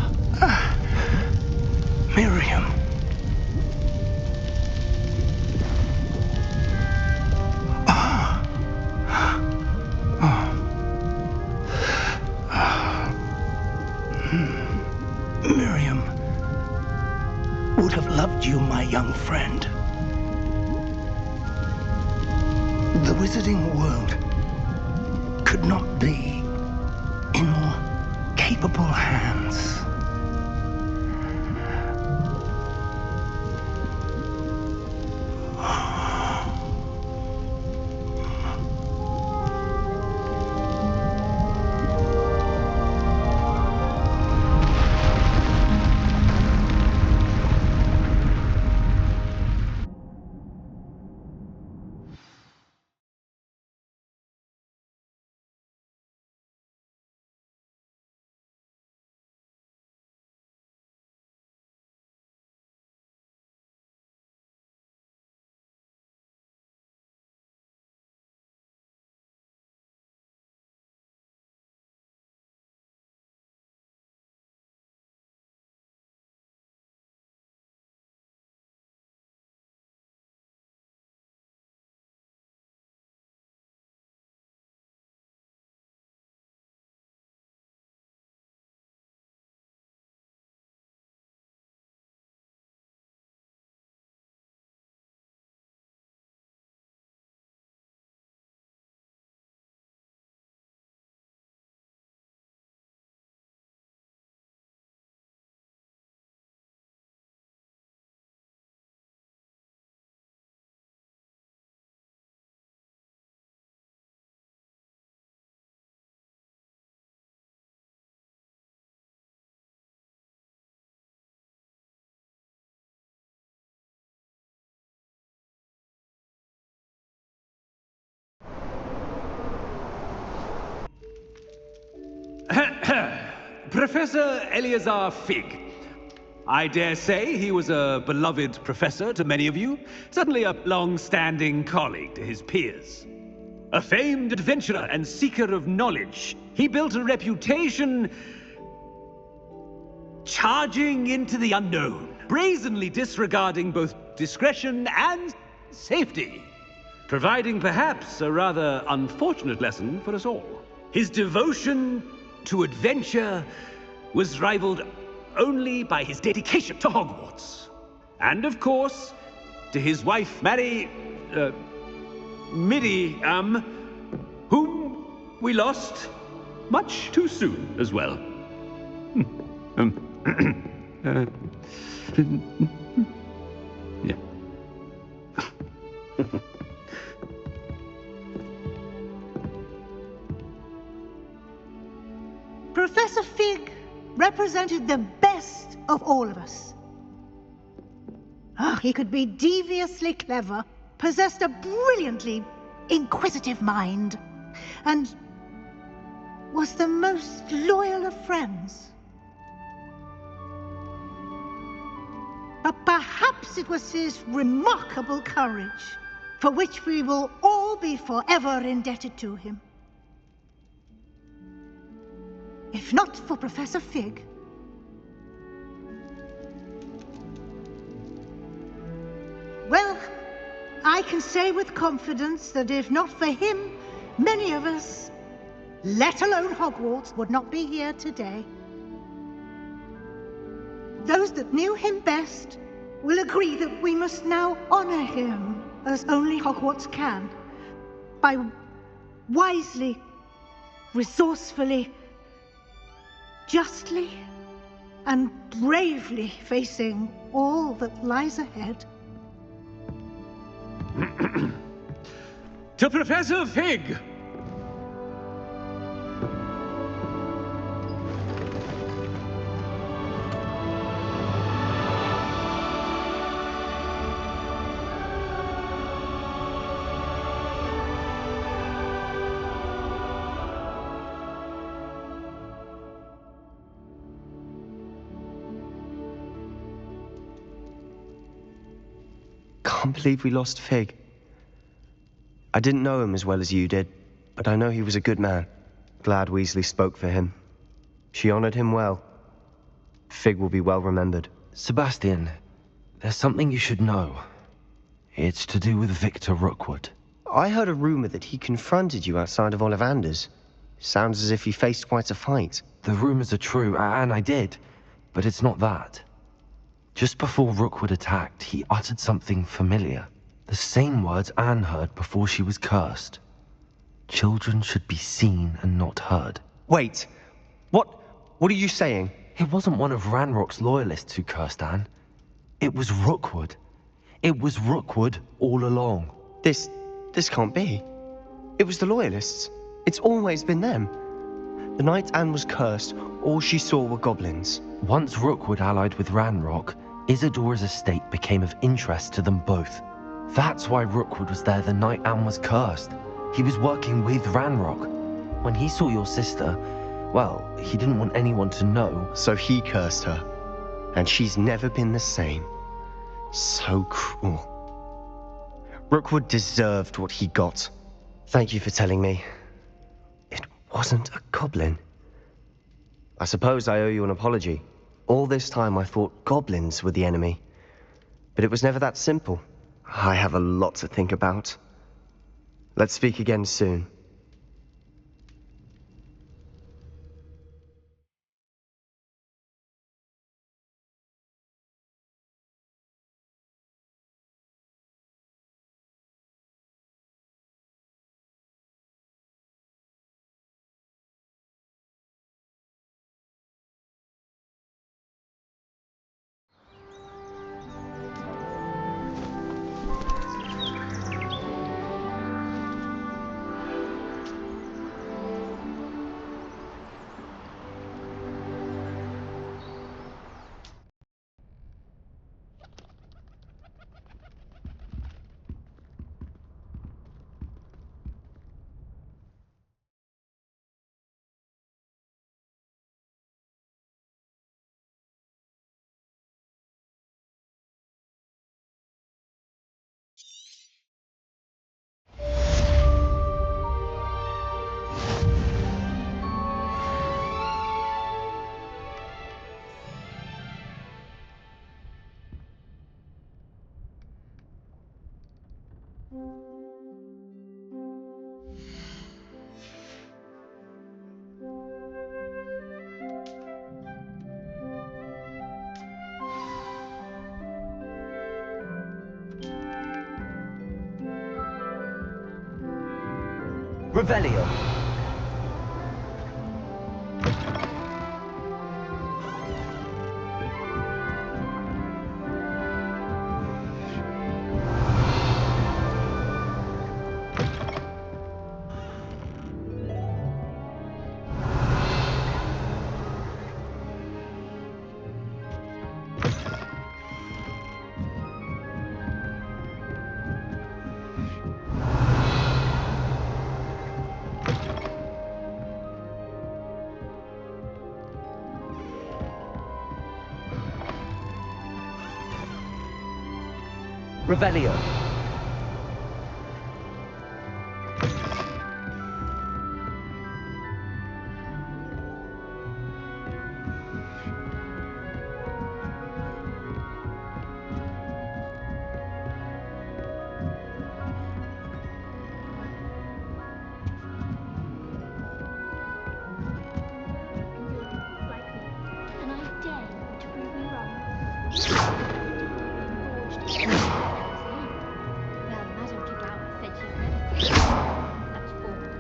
Miriam. Miriam would have loved you, my young friend. The wizarding world could not be in more capable hands. Professor Eleazar Fig. I dare say he was a beloved professor to many of you, certainly a long-standing colleague to his peers. A famed adventurer and seeker of knowledge, he built a reputation charging into the unknown, brazenly disregarding both discretion and safety, providing perhaps a rather unfortunate lesson for us all. His devotion to adventure was rivaled only by his dedication to Hogwarts. And of course, to his wife, Midi, whom we lost much too soon as well. Yeah. Professor Fig represented the best of all of us. He could be deviously clever, possessed a brilliantly inquisitive mind, and was the most loyal of friends. But perhaps it was his remarkable courage, for which we will all be forever indebted to him. If not for Professor Fig, well, I can say with confidence that if not for him, many of us, let alone Hogwarts, would not be here today. Those that knew him best will agree that we must now honor him as only Hogwarts can, by wisely, resourcefully, justly, and bravely facing all that lies ahead. To Professor Fig! Can't believe we lost Fig. I didn't know him as well as you did, but I know he was a good man. Glad Weasley spoke for him. She honored him well. Fig will be well remembered. Sebastian, there's something you should know. It's to do with Victor Rookwood. I heard a rumor that he confronted you outside of Ollivander's. Sounds as if he faced quite a fight. The rumors are true, and I did, but it's not that. Just before Rookwood attacked, he uttered something familiar. The same words Anne heard before she was cursed. Children should be seen and not heard. Wait, what are you saying? It wasn't one of Ranrock's loyalists who cursed Anne. It was Rookwood. It was Rookwood all along. This can't be. It was the loyalists. It's always been them. The night Anne was cursed, all she saw were goblins. Once Rookwood allied with Ranrock, Isadora's estate became of interest to them both. That's why Rookwood was there the night Anne was cursed. He was working with Ranrock. When he saw your sister, well, he didn't want anyone to know. So he cursed her. And she's never been the same. So cruel. Rookwood deserved what he got. Thank you for telling me. It wasn't a goblin. I suppose I owe you an apology. All this time I thought goblins were the enemy. But it was never that simple. I have a lot to think about. Let's speak again soon. Revelio. Revelio.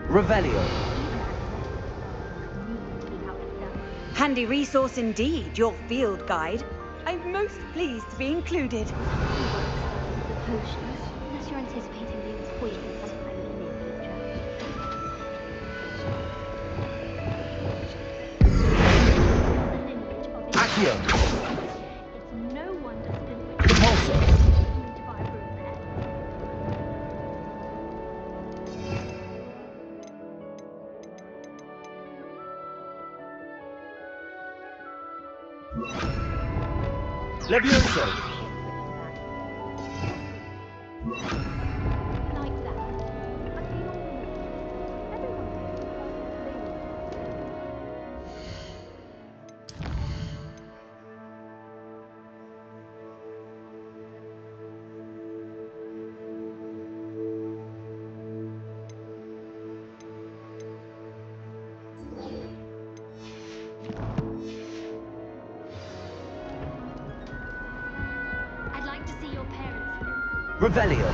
Revelio. Handy resource indeed, your field guide. I'm most pleased to be included. The potions, unless you're anticipating being poisoned sometime in the near future. Accio! It's no wonder Splinter Repulsor! to buy a broom there. Levioso! Like that. But do you want to know? Everyone knows I'd like to see your parents, Lou. Revelio!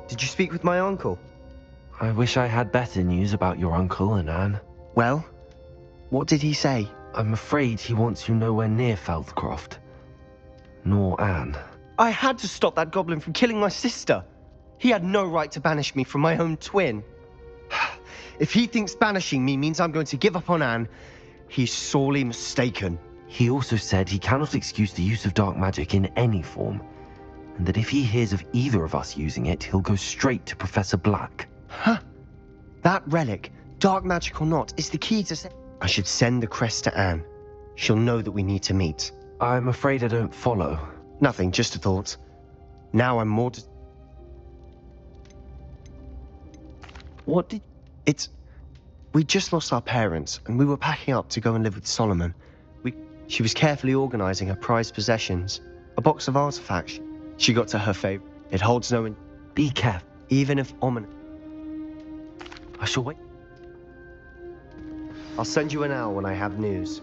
Did you speak with my uncle? I wish I had better news about your uncle and Anne. Well, what did he say? I'm afraid he wants you nowhere near Feldcroft. Nor Anne. I had to stop that goblin from killing my sister. He had no right to banish me from my own twin. If he thinks banishing me means I'm going to give up on Anne, he's sorely mistaken. He also said he cannot excuse the use of dark magic in any form, and that if he hears of either of us using it, he'll go straight to Professor Black. Huh. That relic, dark magic or not, is the key to... I should send the crest to Anne. She'll know that we need to meet. I'm afraid I don't follow. Nothing, just a thought. Now I'm more... What did... We just lost our parents, and we were packing up to go and live with Solomon. She was carefully organizing her prized possessions. A box of artifacts. She got to her favorite. It holds no... Be careful. Even if ominous. I shall wait. I'll send you an owl when I have news.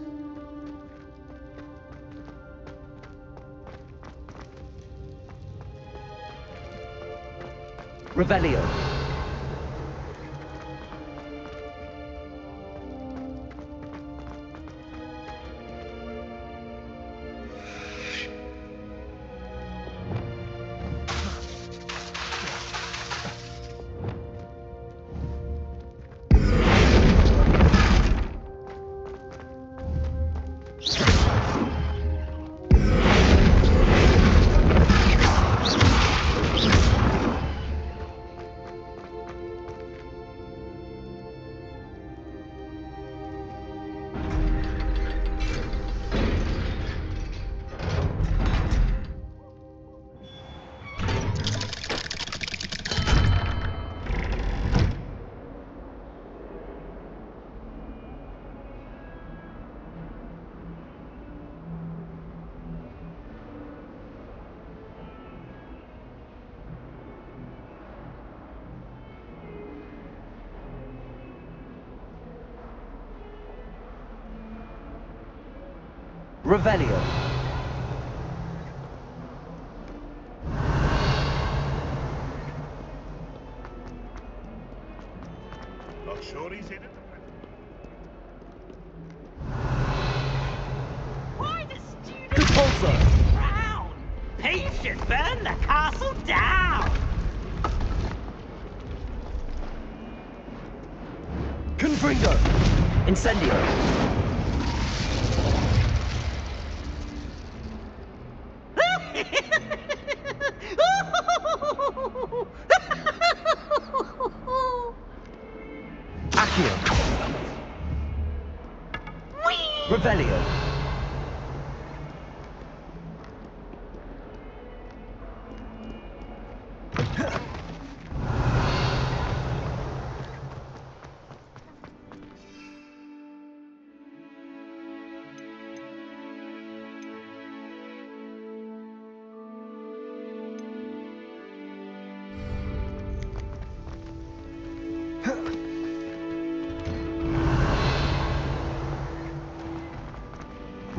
Revelio. Revelio. Not sure he's in it. Why the students frown? Peace should burn the castle down! Confringo. Incendio. Accio. Revelio.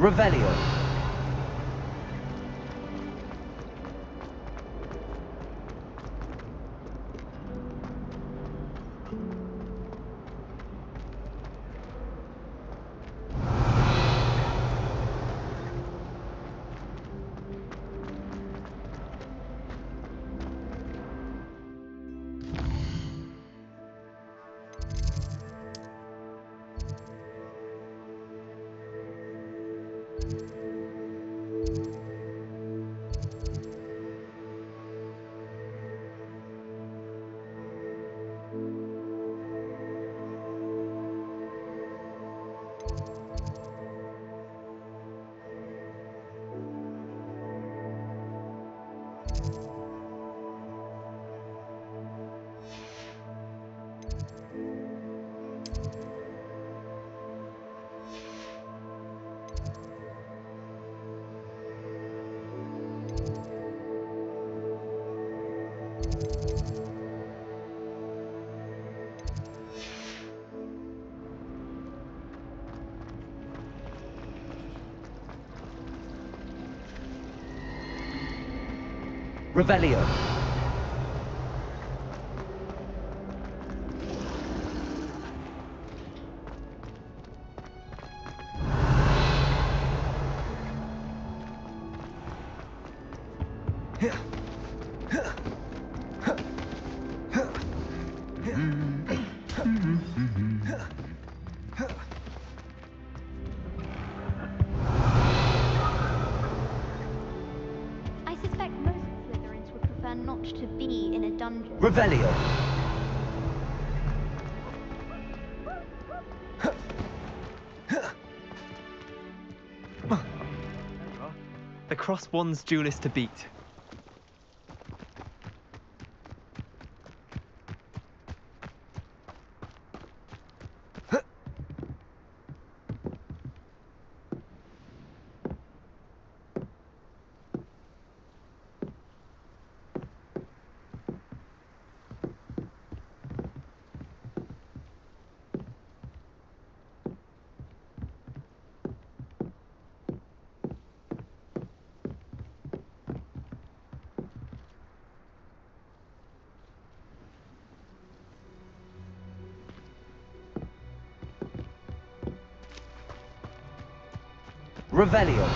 Revelio. Revelio. I suspect most Slytherins would prefer not to be in a dungeon. Revelio. The cross one's duelist to beat. Revelio.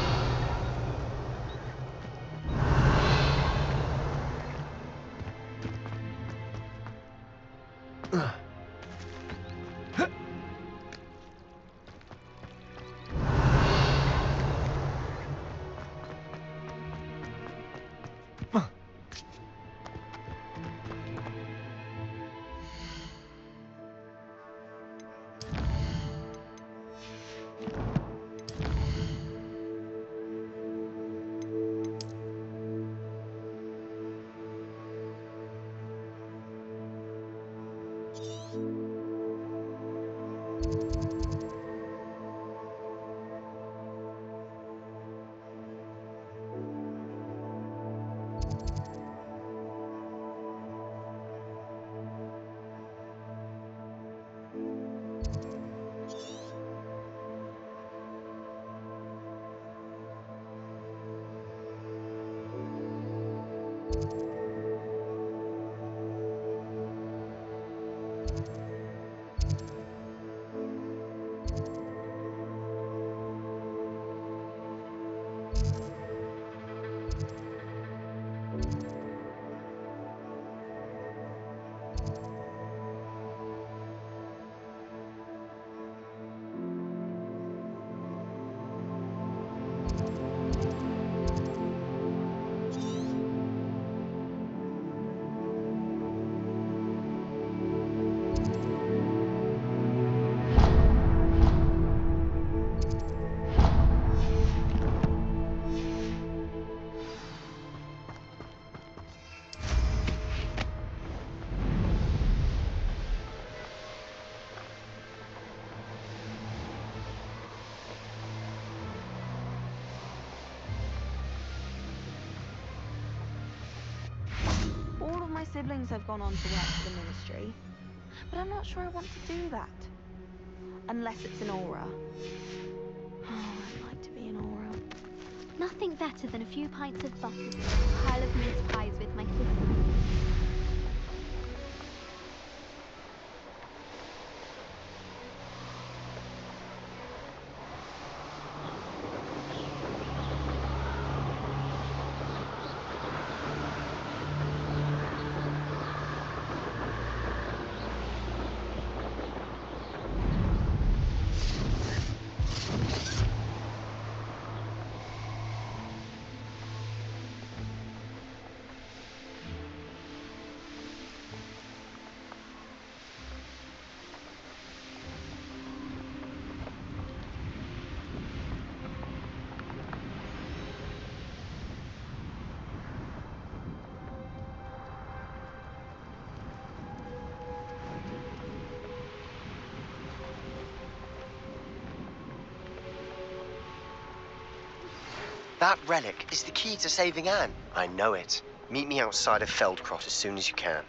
My siblings have gone on to work for the ministry, but I'm not sure I want to do that. Unless it's an aura. Oh, I'd like to be an aura. Nothing better than a few pints of butters and a pile of mince pies with my sister. That relic is the key to saving Anne. I know it. Meet me outside of Feldcroft as soon as you can.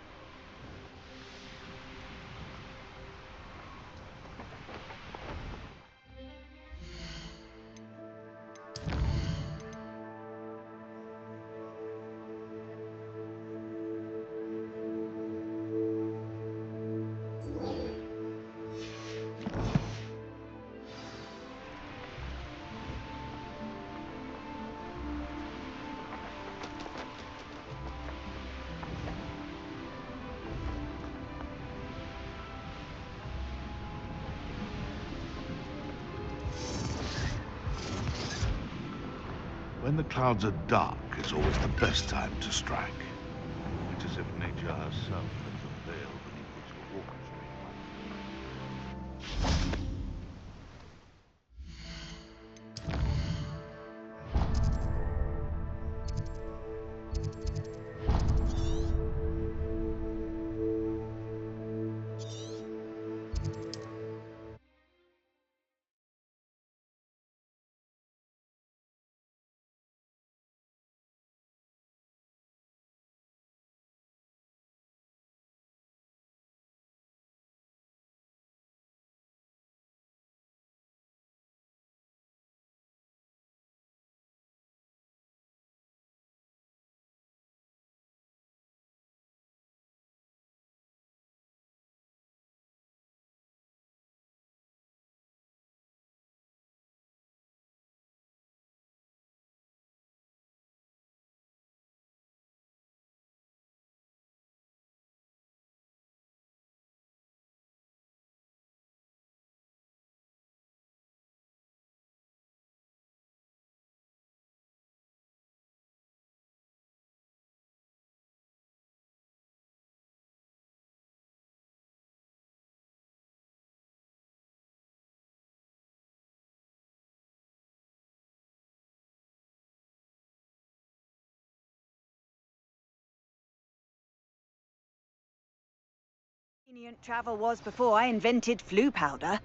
When the clouds are dark is always the best time to strike. It's as if nature herself lifts a veil beneath its orchestra. Convenient travel was before I invented flu powder.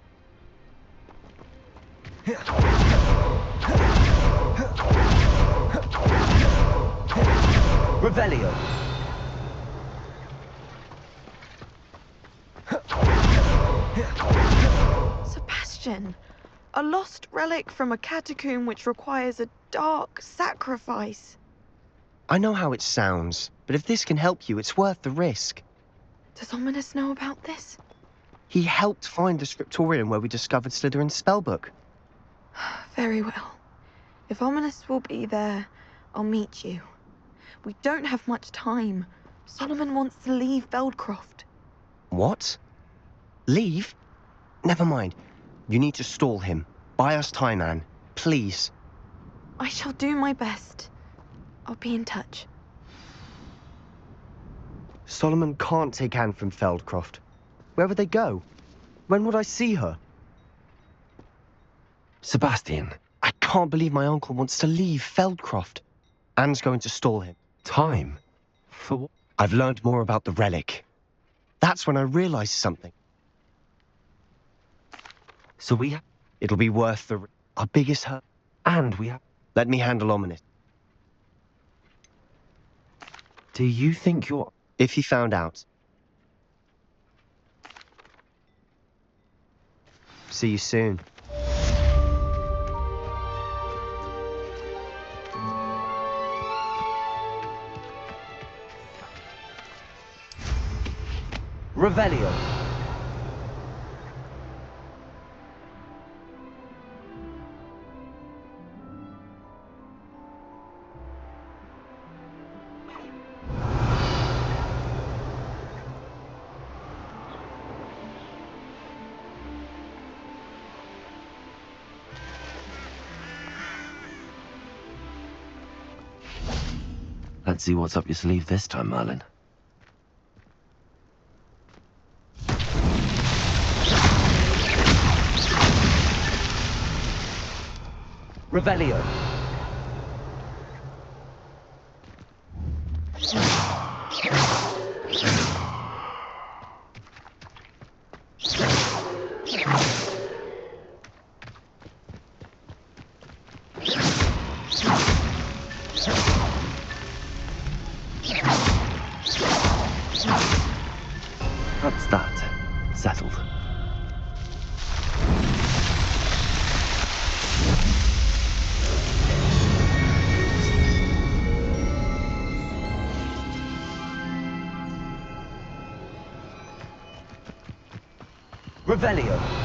Revelio. Sebastian, a lost relic from a catacomb which requires a dark sacrifice. I know how it sounds, but if this can help you, it's worth the risk. Does Ominous know about this? He helped find the scriptorium where we discovered Slytherin's spellbook. Very well. If Ominous will be there, I'll meet you. We don't have much time. Solomon wants to leave Feldcroft. What? Leave? Never mind. You need to stall him. Buy us time, Anne. Please. I shall do my best. I'll be in touch. Solomon can't take Anne from Feldcroft. Where would they go? When would I see her? Sebastian. I can't believe my uncle wants to leave Feldcroft. Anne's going to stall him. Time? For what? I've learned more about the relic. That's when I realized something. So It'll be worth our biggest hurt. And we have... Let me handle Ominous. Do you think you're... If he found out. See you soon. Revelio. Let's see what's up your sleeve this time, Merlin. Revelio. That's that. Settled. Revelio.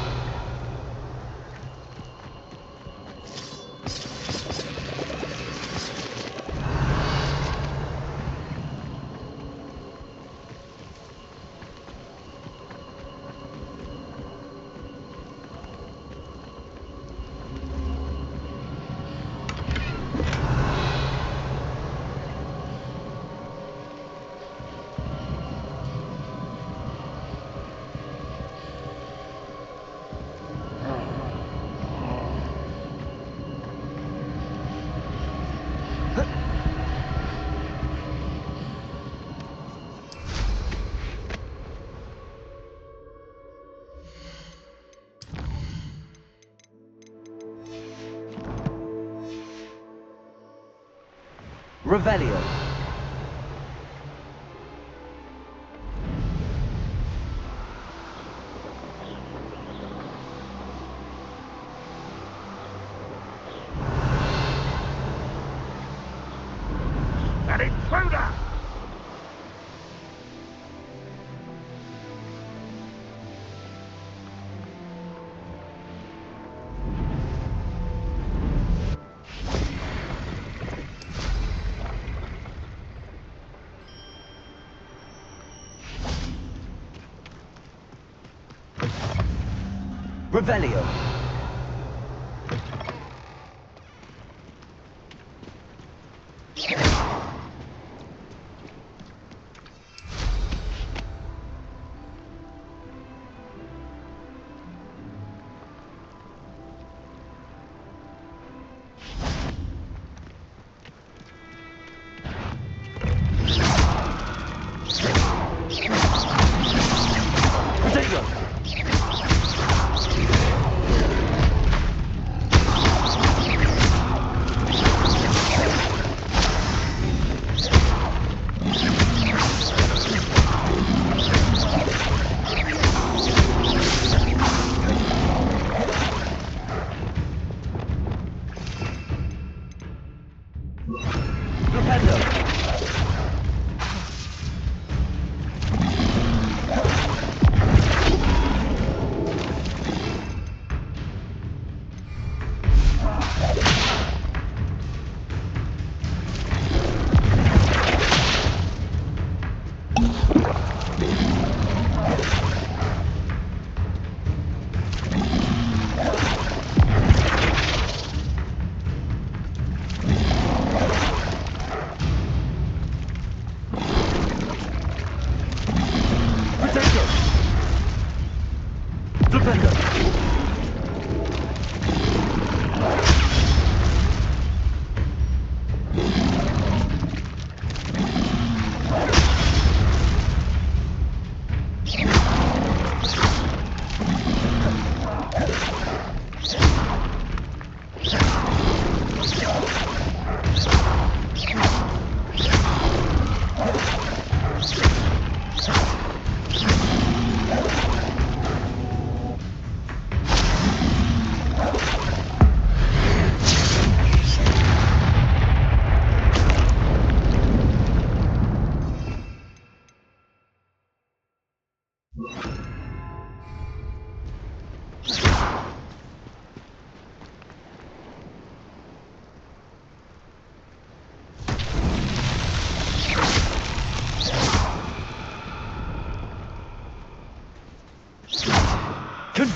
Revelio. An intruder! Revelio.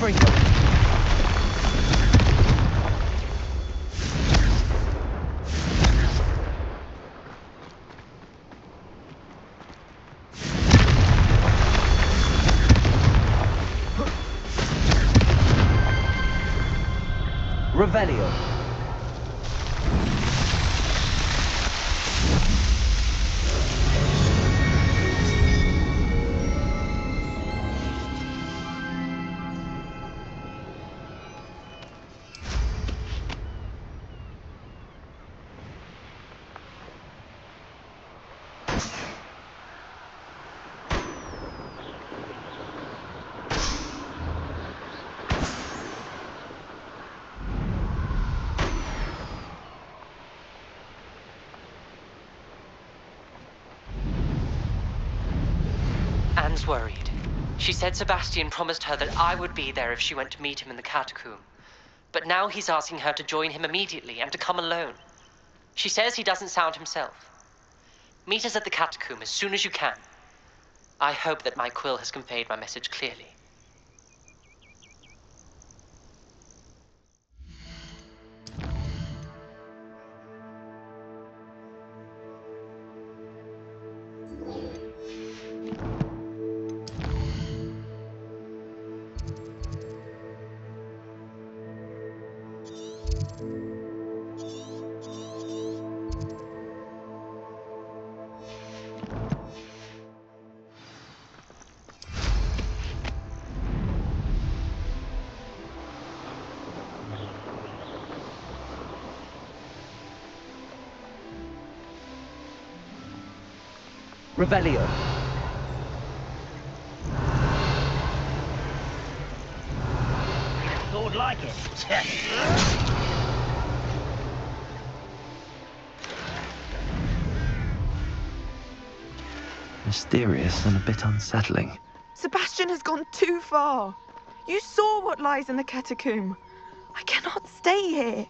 Confringo! Revelio. Anne's worried. She said Sebastian promised her that I would be there if she went to meet him in the catacomb. But now he's asking her to join him immediately and to come alone. She says he doesn't sound himself. Meet us at the catacomb as soon as you can. I hope that my quill has conveyed my message clearly. Revelio. Lord like it. Mysterious and a bit unsettling. Sebastian has gone too far. You saw what lies in the catacomb. I cannot stay here.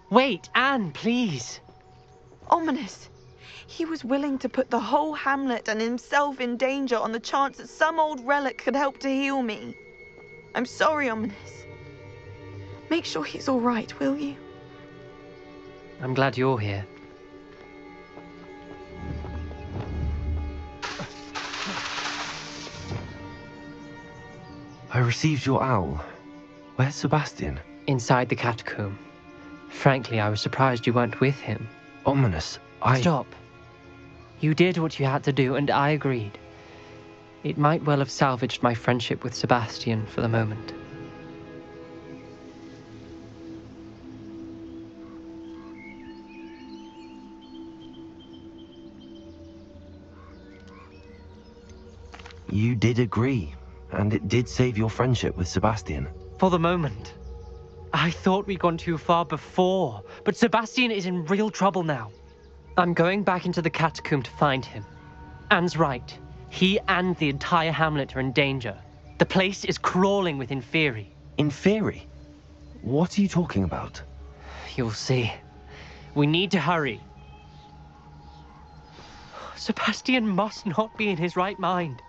Wait, Anne, please. Ominous. He was willing to put the whole hamlet and himself in danger on the chance that some old relic could help to heal me. I'm sorry, Ominous. Make sure he's all right, will you? I'm glad you're here. I received your owl. Where's Sebastian? Inside the catacomb. Frankly, I was surprised you weren't with him. Ominous, Stop. You did what you had to do, and I agreed. It might well have salvaged my friendship with Sebastian for the moment. You did agree, and it did save your friendship with Sebastian. For the moment. I thought we'd gone too far before, but Sebastian is in real trouble now. I'm going back into the catacomb to find him. Anne's right. He and the entire hamlet are in danger. The place is crawling with Inferi. Inferi? What are you talking about? You'll see. We need to hurry. Sebastian must not be in his right mind.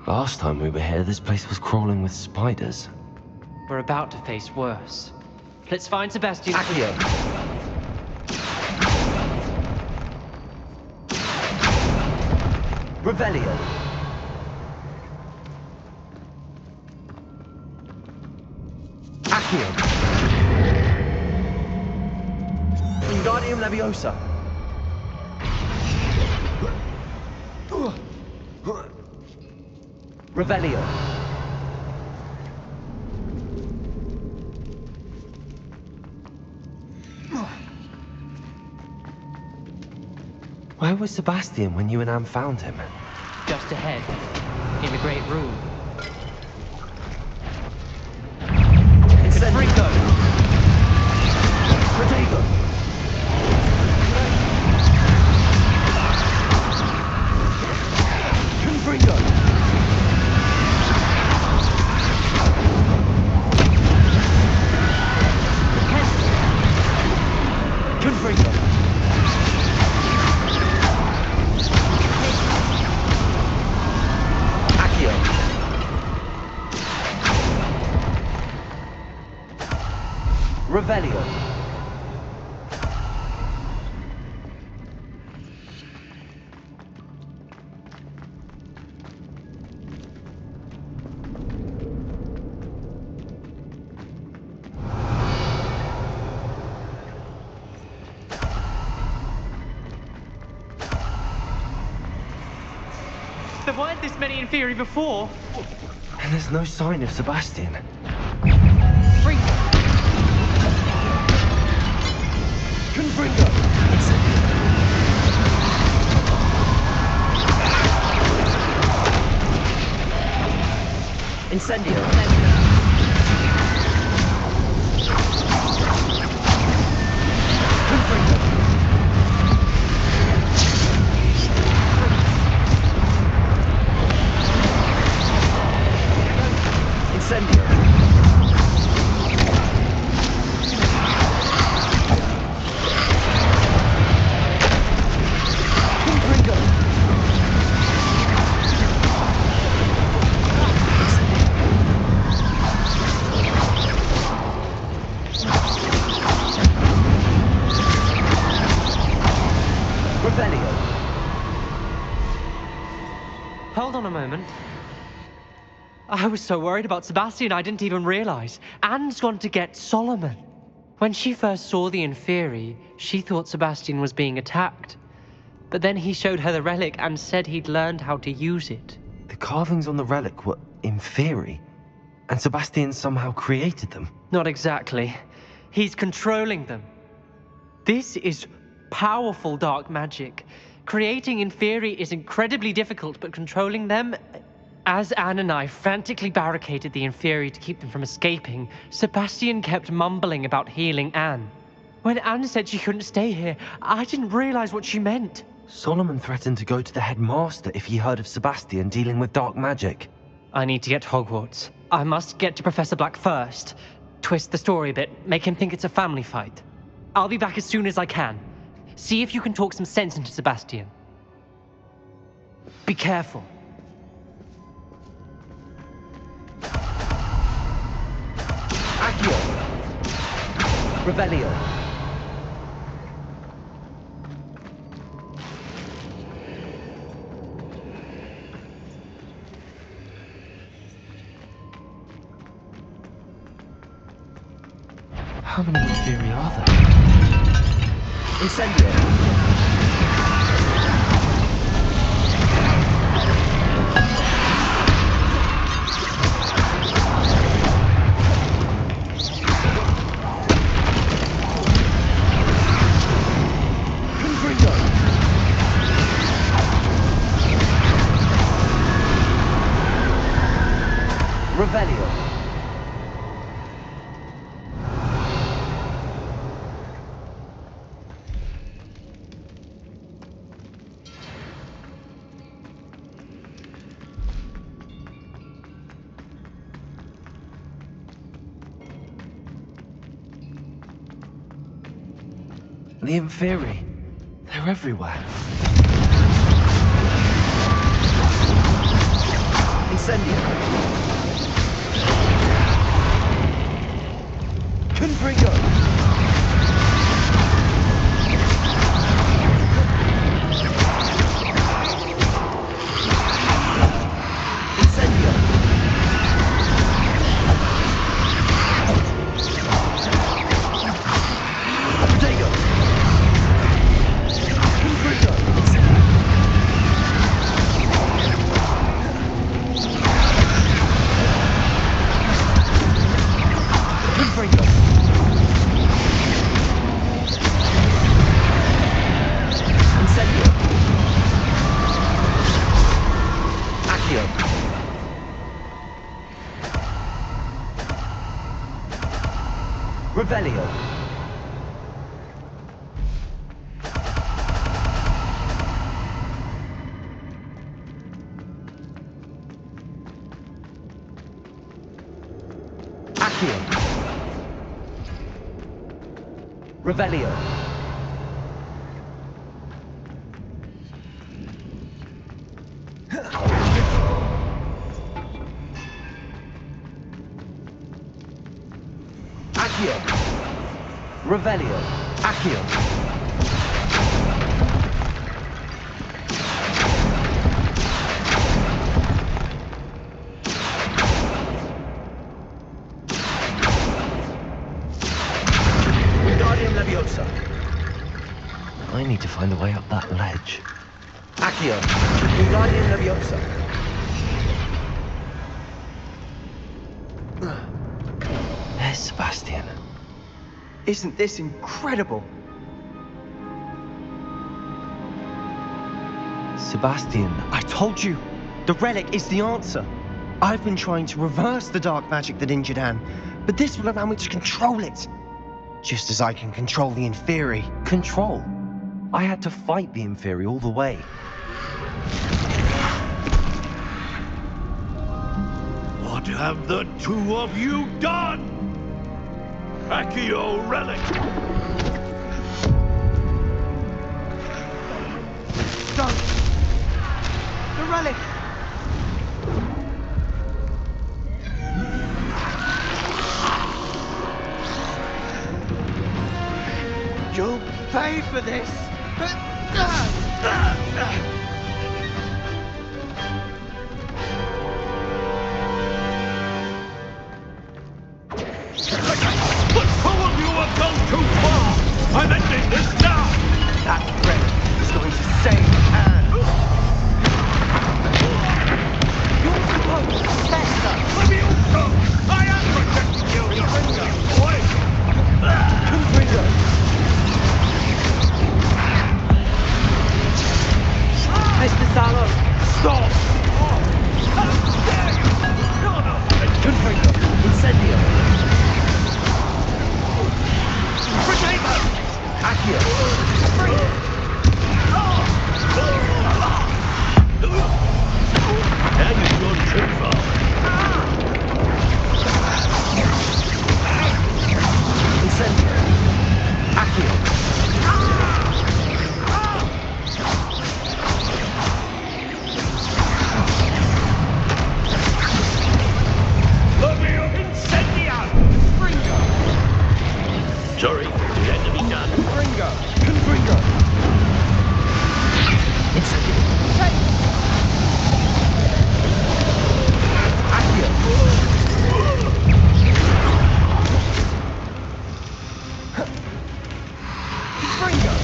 Last time we were here, this place was crawling with spiders. We're about to face worse. Let's find Sebastian. Accio. Revelio. Accio. Wingardium Leviosa. Revelio. Where was Sebastian when you and Anne found him? Just ahead, in the great room. Confringo! Protego! Confringo! Confringo! Accio! Revelio! There weren't this many Inferi before. And there's no sign of Sebastian. Confringo! Incendio! Confringo! Incendio! Confringo! Revelio! Hold on a moment. I was so worried about Sebastian I didn't even realize. Anne's gone to get Solomon. When she first saw the Inferi, she thought Sebastian was being attacked. But then he showed her the relic and said he'd learned how to use it. The carvings on the relic were Inferi, and Sebastian somehow created them. Not exactly. He's controlling them. This is powerful dark magic. Creating Inferi is incredibly difficult, but controlling them... As Anne and I frantically barricaded the Inferi to keep them from escaping, Sebastian kept mumbling about healing Anne. When Anne said she couldn't stay here, I didn't realize what she meant. Solomon threatened to go to the headmaster if he heard of Sebastian dealing with dark magic. I need to get to Hogwarts. I must get to Professor Black first. Twist the story a bit, make him think it's a family fight. I'll be back as soon as I can. See if you can talk some sense into Sebastian. Be careful. Accio! Revelio! How many Inferi are there? Incendio! Revelio. The Inferi. They're everywhere. Incendio. Confringo! Incendio! Protego! Revelio. Accio. Revelio. Accio. Revelio. Accio. Wingardium Leviosa. I need to find a way up that ledge. Accio. Wingardium Leviosa. There's Sebastian. Isn't this incredible? Sebastian. I told you, the relic is the answer. I've been trying to reverse the dark magic that injured Anne, but this will allow me to control it. Just as I can control the Inferi. Control? I had to fight the Inferi all the way. What have the two of you done? Accio relic! Don't! The relic! You'll pay for this! But two of you have gone too far! I'm ending this now! That relic is going to save Anne! You're supposed to protect us! Levioso! I am protecting you, you boy! Confringo! Mr. Salo, stop! How dare you! No, no! Confringo, Incendio. Potato! Accio. Now you've gone too far. Incendio. Accio. Sorry, it had to be done. Confringo! Confringo! Incendio. Confringo!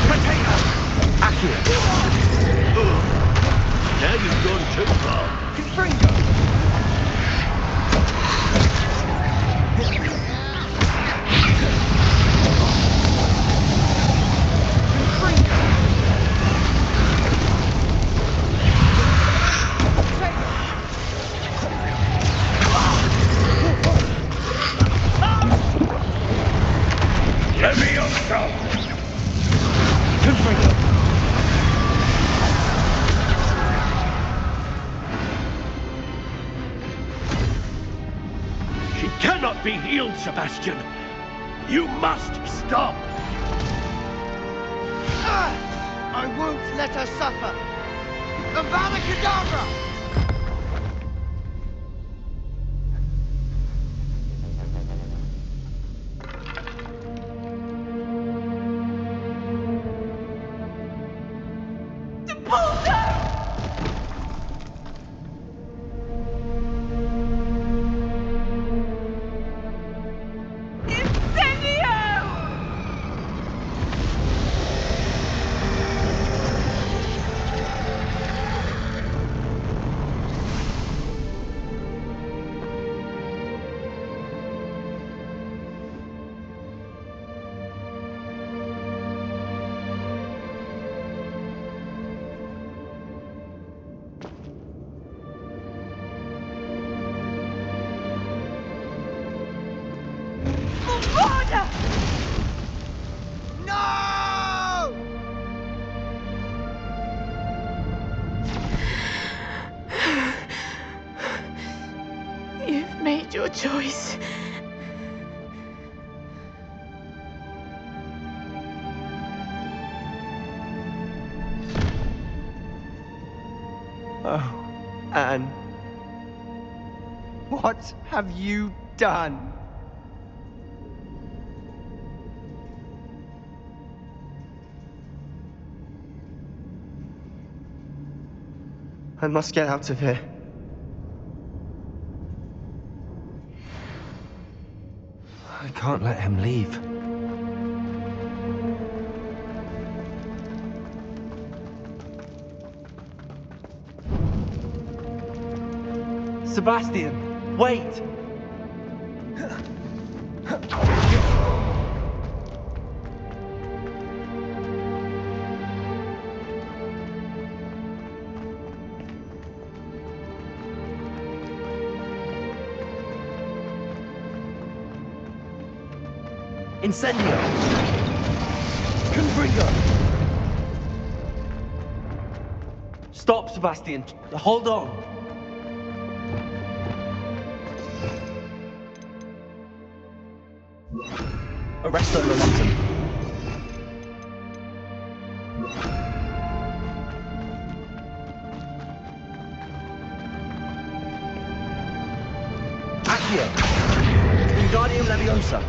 Potato! Accio. Now you've gone too far. Confringo! Levioso! Confringo. She cannot be healed, Sebastian. You must stop. I won't let her suffer! Avada Kedavra! your choice. Oh, Anne. What have you done? I must get out of here. I can't let him leave. Sebastian, wait! Incendio! Confringo! Stop, Sebastian. Hold on. Arresto momentum. Accio! Wingardium Leviosa!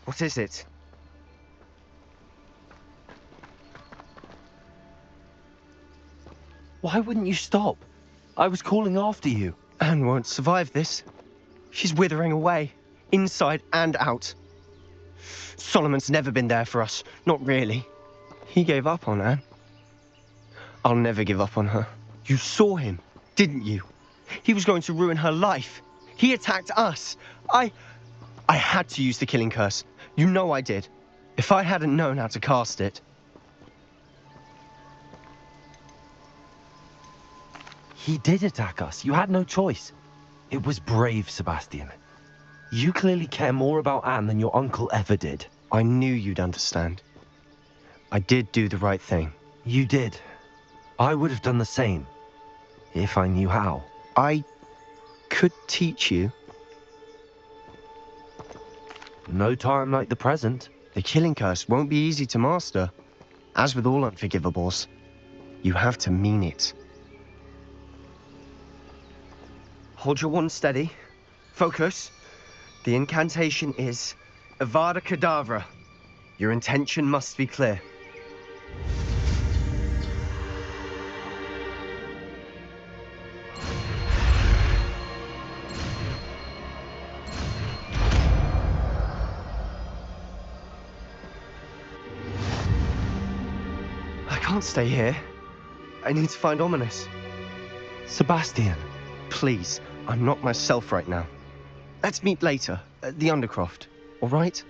What is it? Why wouldn't you stop? I was calling after you. Anne won't survive this. She's withering away, inside and out. Solomon's never been there for us, not really. He gave up on Anne. I'll never give up on her. You saw him, didn't you? He was going to ruin her life. He attacked us. I had to use the killing curse. You know I did. If I hadn't known how to cast it. He did attack us. You had no choice. It was brave, Sebastian. You clearly care more about Anne than your uncle ever did. I knew you'd understand. I did do the right thing. You did. I would have done the same, if I knew how. I could teach you. No time like the present. The killing curse won't be easy to master. As with all unforgivables, you have to mean it. Hold your wand steady. Focus. The incantation is Avada Kedavra. Your intention must be clear. I can't stay here. I need to find Ominous. Sebastian. Please, I'm not myself right now. Let's meet later at the Undercroft, all right?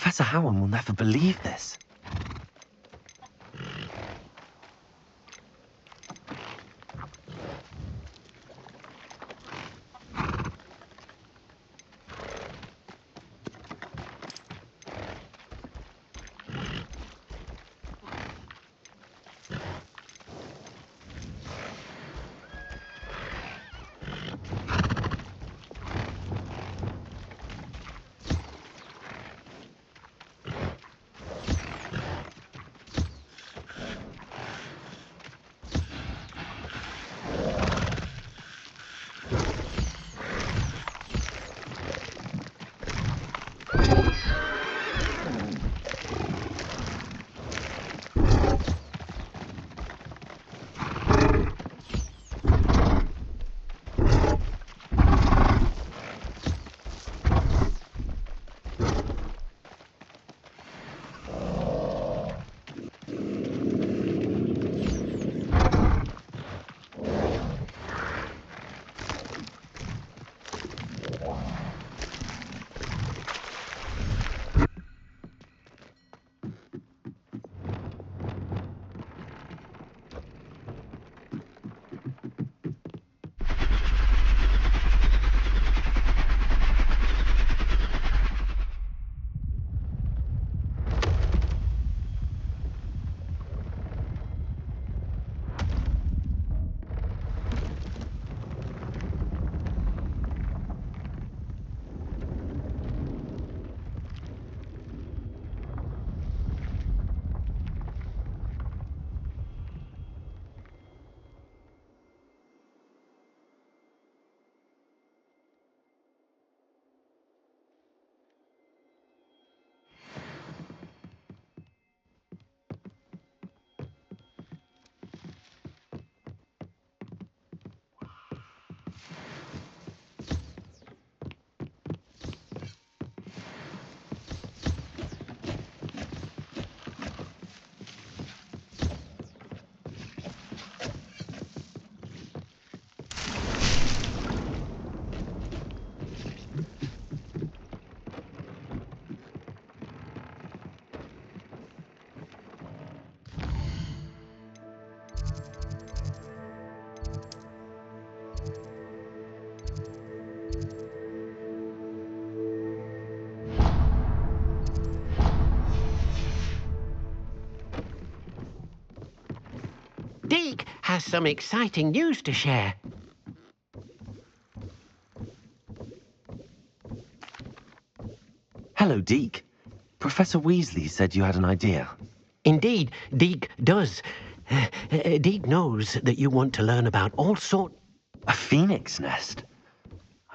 Professor Howard will never believe this. Deke has some exciting news to share. Hello, Deke. Professor Weasley said you had an idea. Indeed, Deke does. Deke knows that you want to learn about all sorts... A phoenix nest?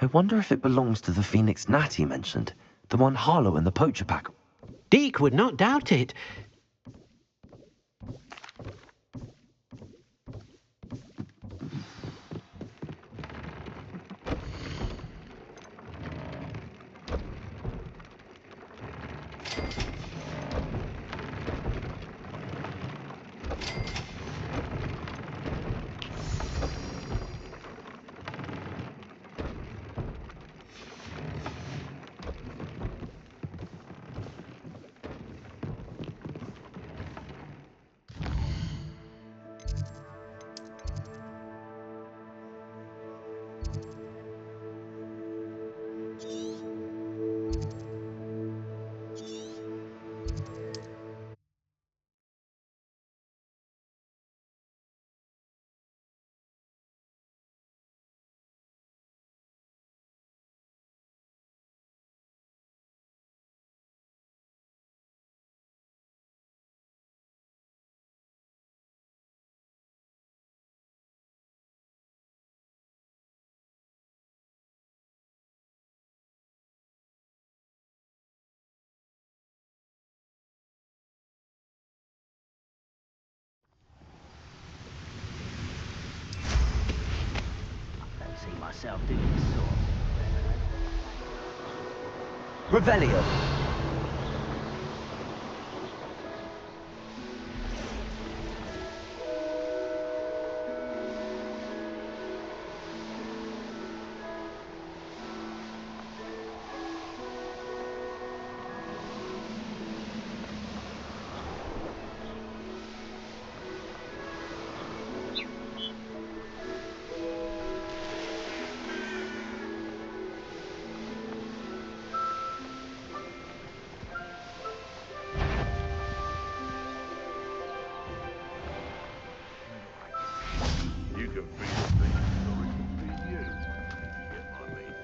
I wonder if it belongs to the phoenix gnat he mentioned. The one Harlow and the poacher pack... Deke would not doubt it. See myself doing this sort. Revelio. You can feed the beast, or it can feed you. You get my meaning.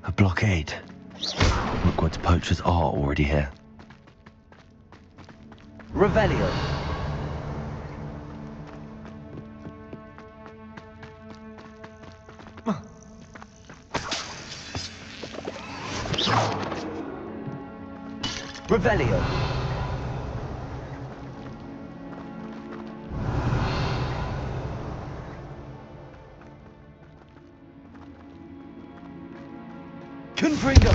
A blockade. Rookwood's poachers are already here. Revelio. Revelio. Confringo.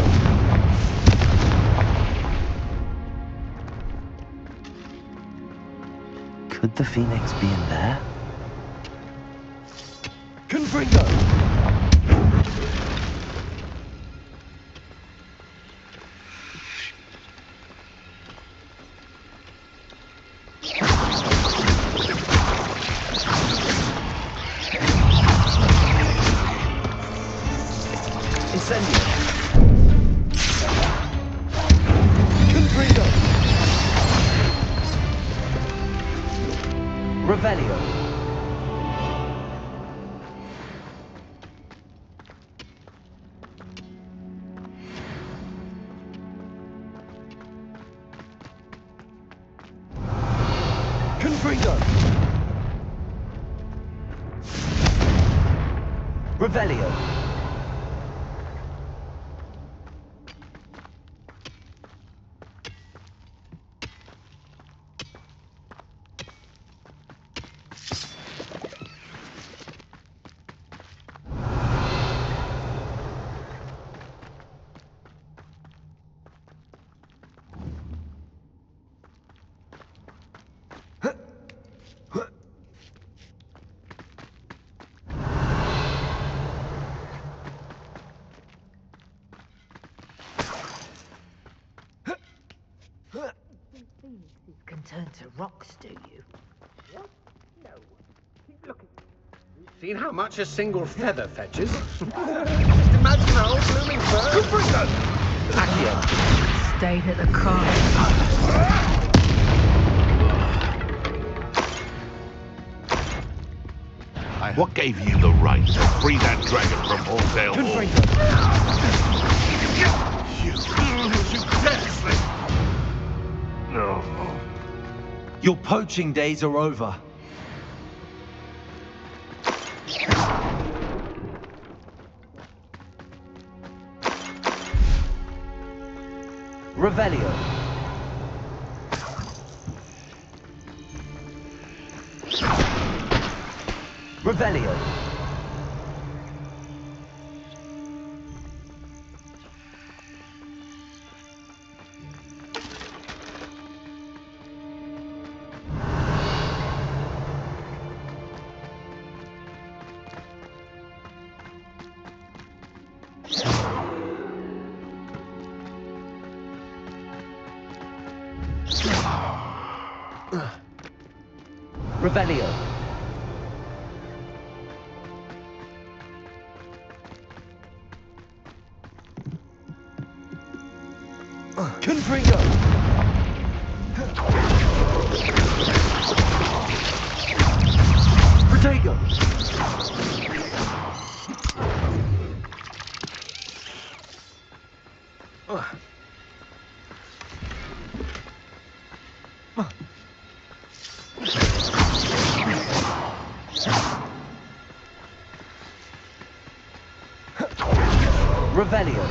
Could the Phoenix be in there? Confringo. Incendio. Confringo. Revelio. Confringo. Revelio. Phoenixes can turn to rocks, do you? What? No. Keep looking. Seen how much a single feather fetches? Just imagine the whole blooming bird. Good Bringo! Accio. Stayed at the car. What gave you the right to free that dragon from Halltale Hall? You No. Your poaching days are over. Revelio. Revelio. Revelio. Confringo. Protego. Revelio.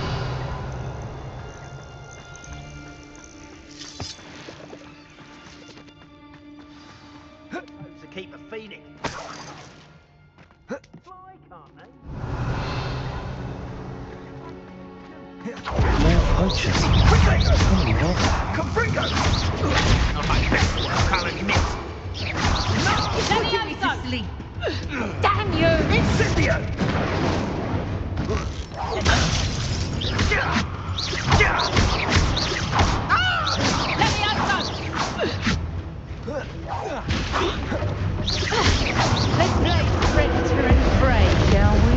To keep a phoenix. Fly, can't they? More poachers. Confringo! Confringo! Not like this, I can't admit. No! Let me to sleep. Damn you! Incendio! Let's play predator and prey, shall we?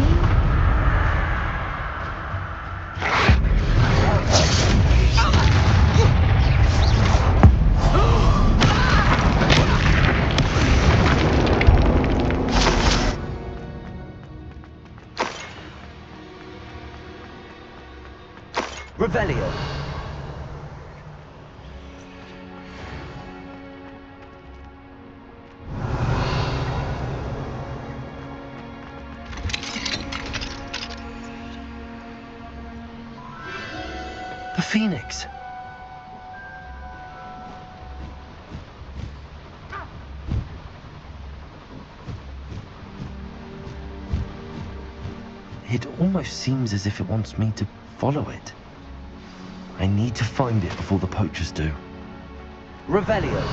Revelio. The Phoenix. It almost seems as if it wants me to follow it. I need to find it before the poachers do. Revelio.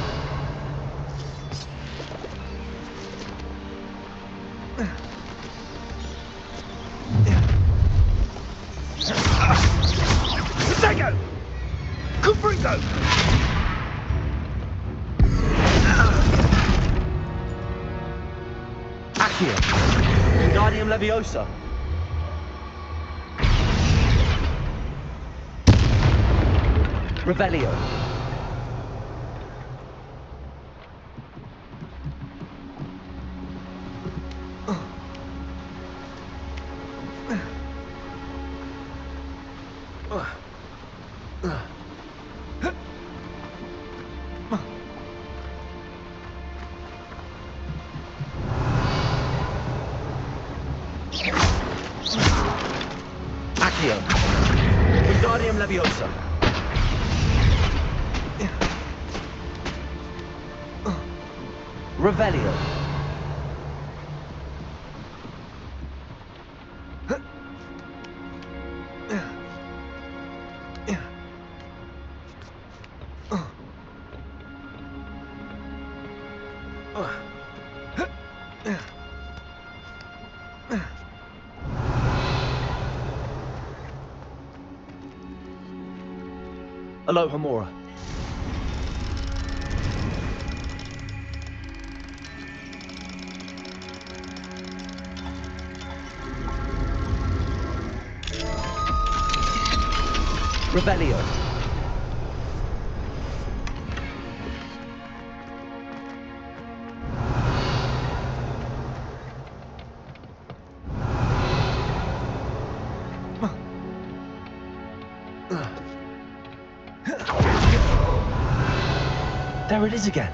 Protego! Confringo! Accio. Wingardium Leviosa. Revelio. Accio. Wingardium Leviosa. Revelio. Aloha Mora. Revelio. There it is again.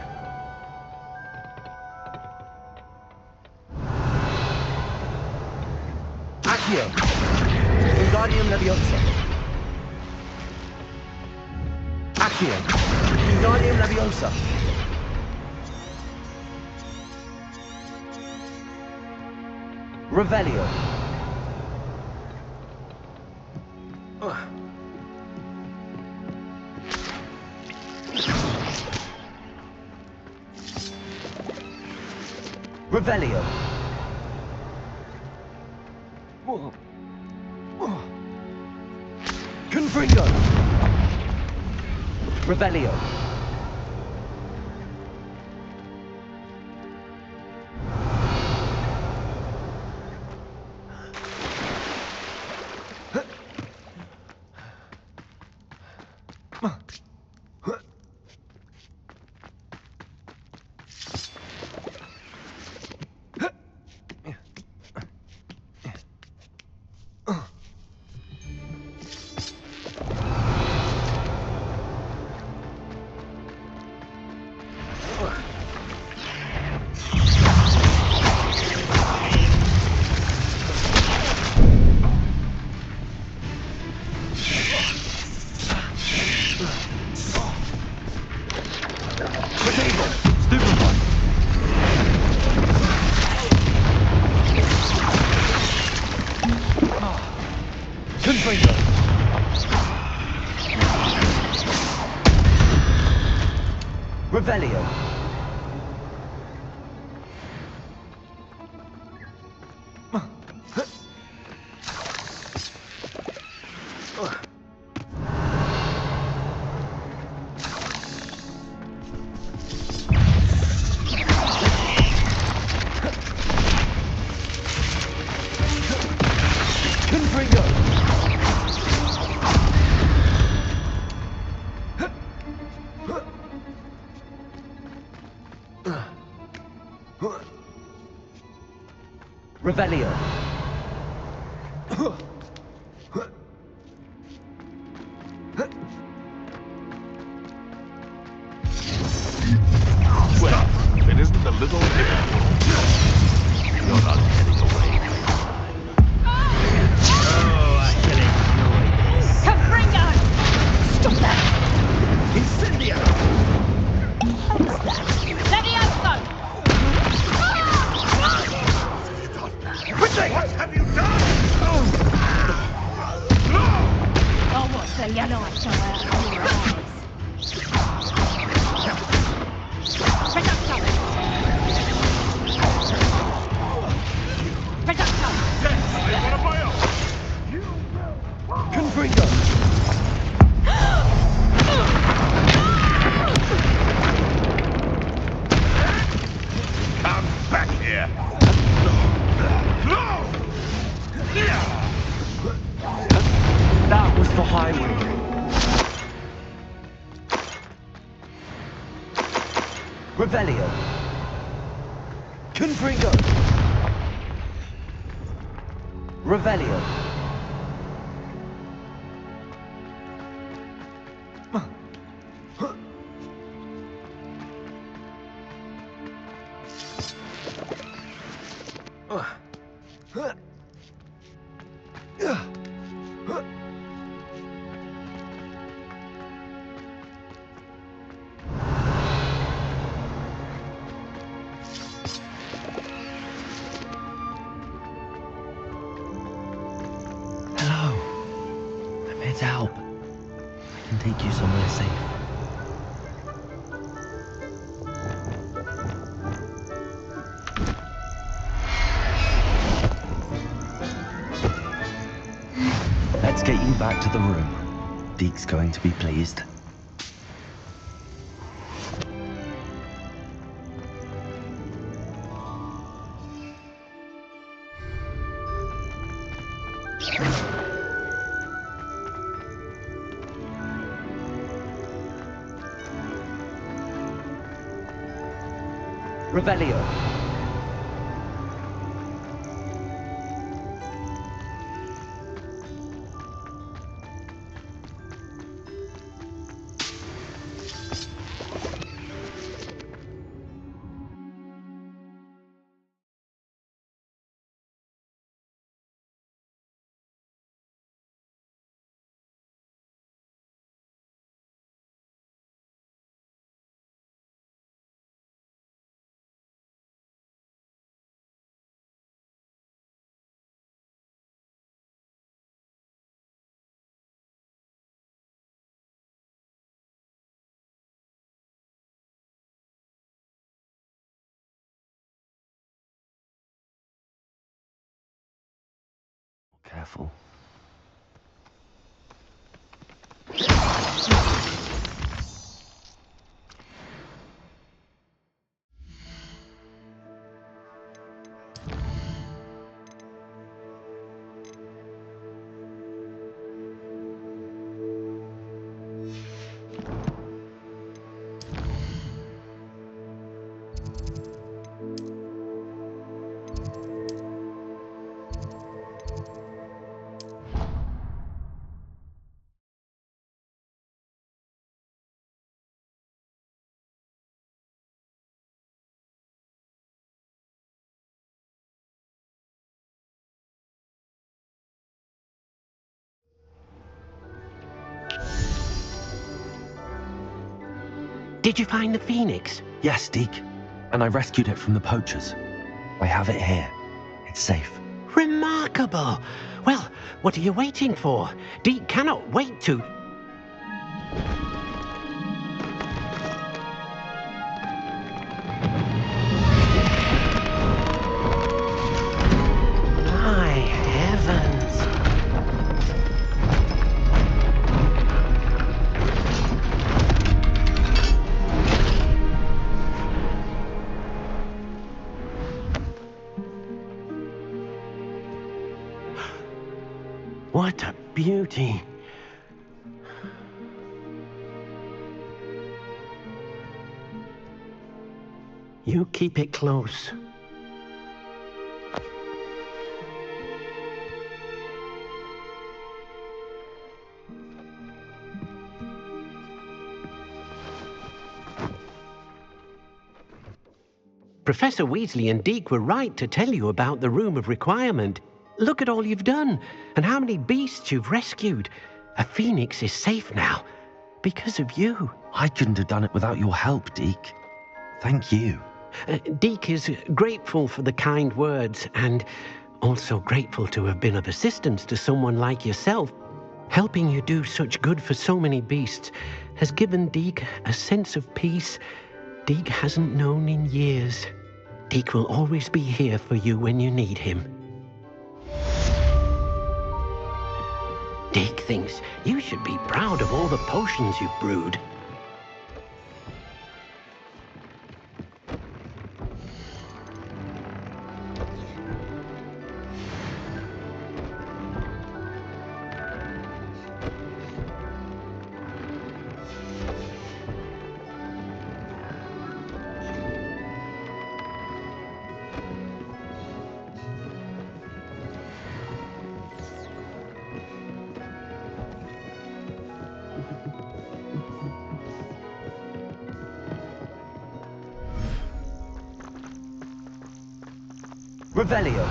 Accio. Wingardium Leviosa. Accio. Wingardium Leviosa. Revelio. Revelio. Confringo. Revelio. Revelio. Revelio. Well, if it isn't the little hippo. You're not getting away this time. Oh, I can enjoy this. Confringo! Stop that! Incendio! Levioso! Quickly! What have you done? Oh, what's the yellow I saw out of your eyes? Reducto! Reducto! What a bio! Confringo. Come back here! No! That was the highway. Revelio. Confringo. Revelio. Hello. I'm here to help. I can take you somewhere safe. Let's get you back to the room. Deke's going to be pleased. Revelio. Careful. Did you find the Phoenix? Yes, Deke. And I rescued it from the poachers. I have it here. It's safe. Remarkable! Well, what are you waiting for? Deke cannot wait to... My heavens! What a beauty! You keep it close. Professor Weasley and Deke were right to tell you about the Room of Requirement. Look at all you've done, and how many beasts you've rescued. A phoenix is safe now, because of you. I couldn't have done it without your help, Deke. Thank you. Deke is grateful for the kind words, and also grateful to have been of assistance to someone like yourself. Helping you do such good for so many beasts has given Deke a sense of peace Deke hasn't known in years. Deke will always be here for you when you need him. Deke thinks you should be proud of all the potions you've brewed. Revelio.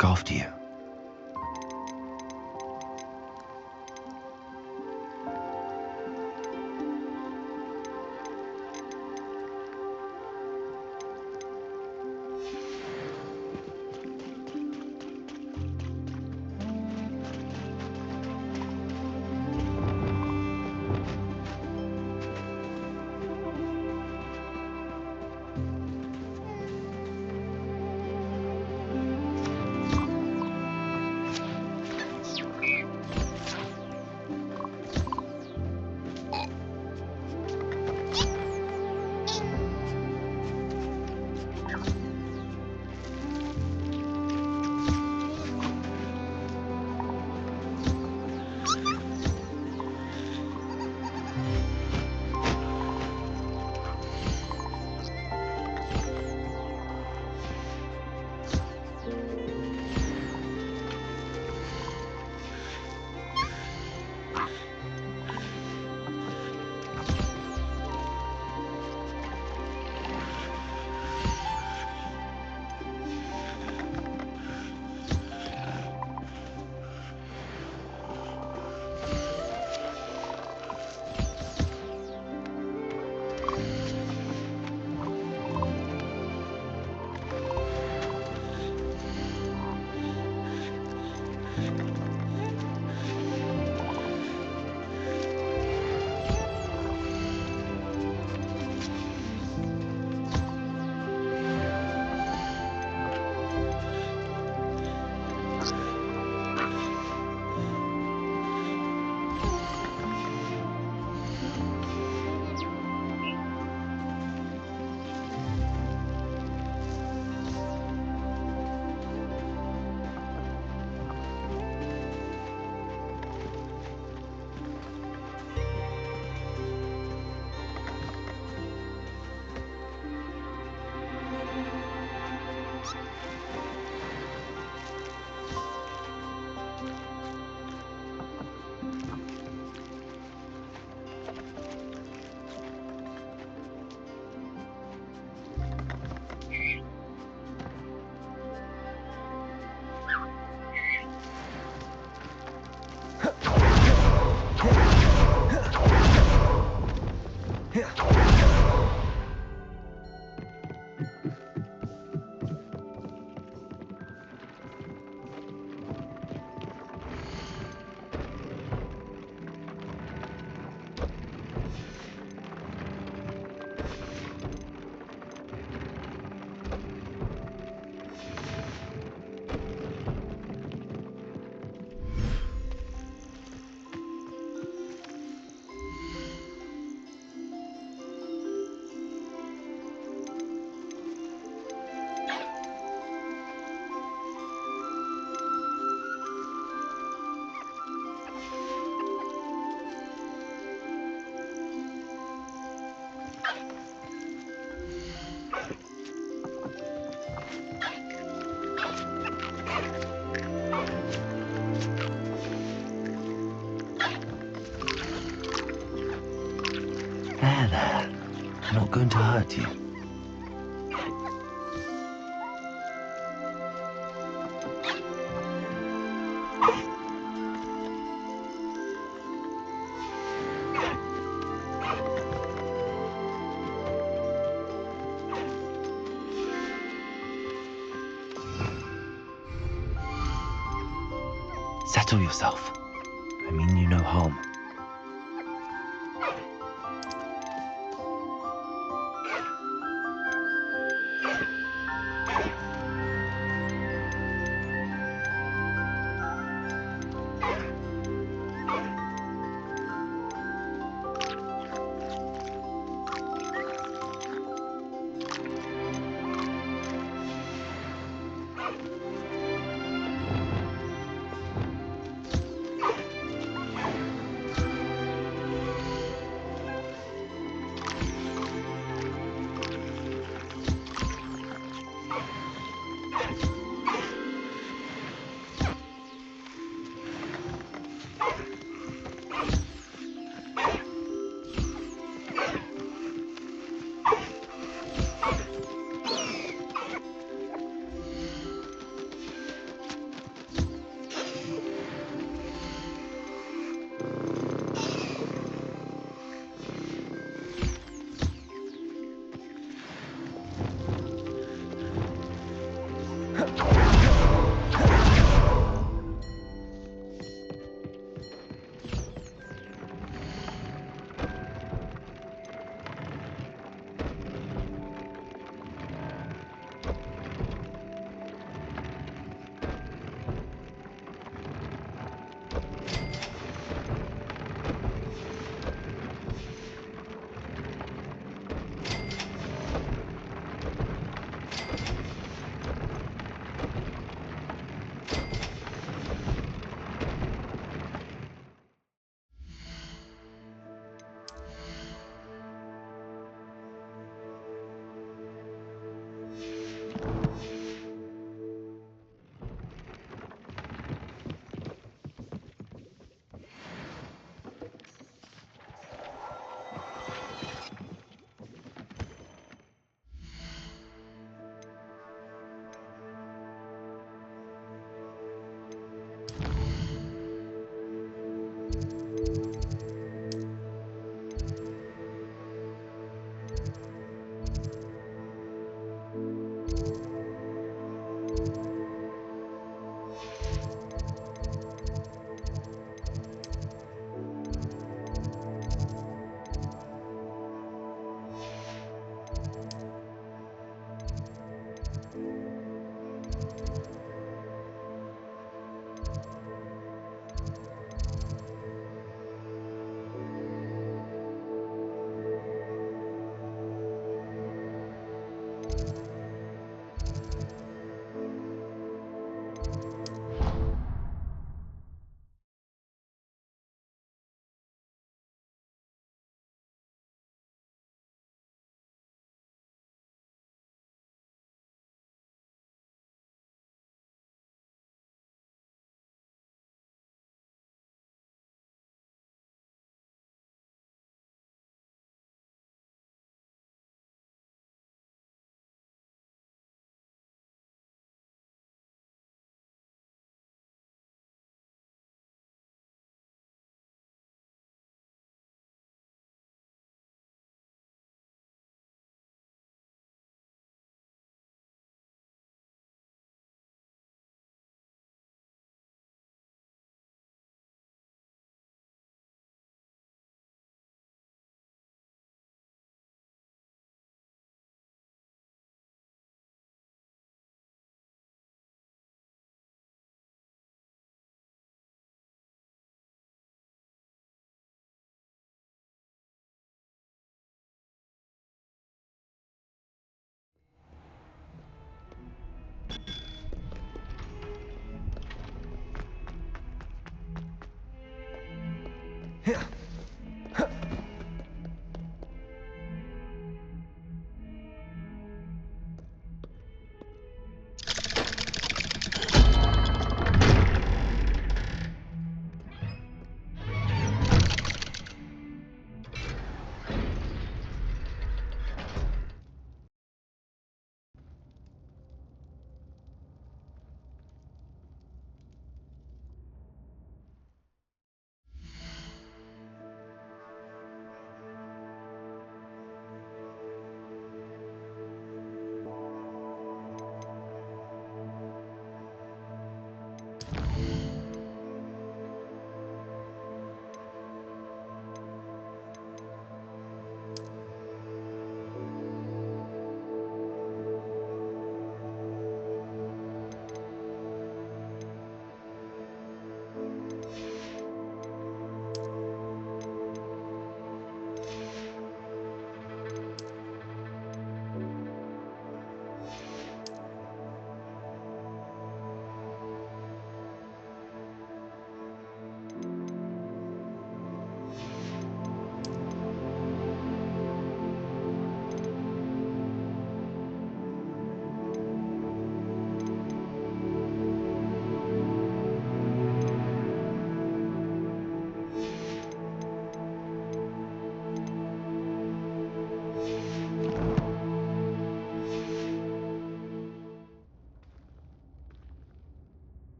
look after you. There. I'm not going to hurt you. Settle yourself. I mean you no harm.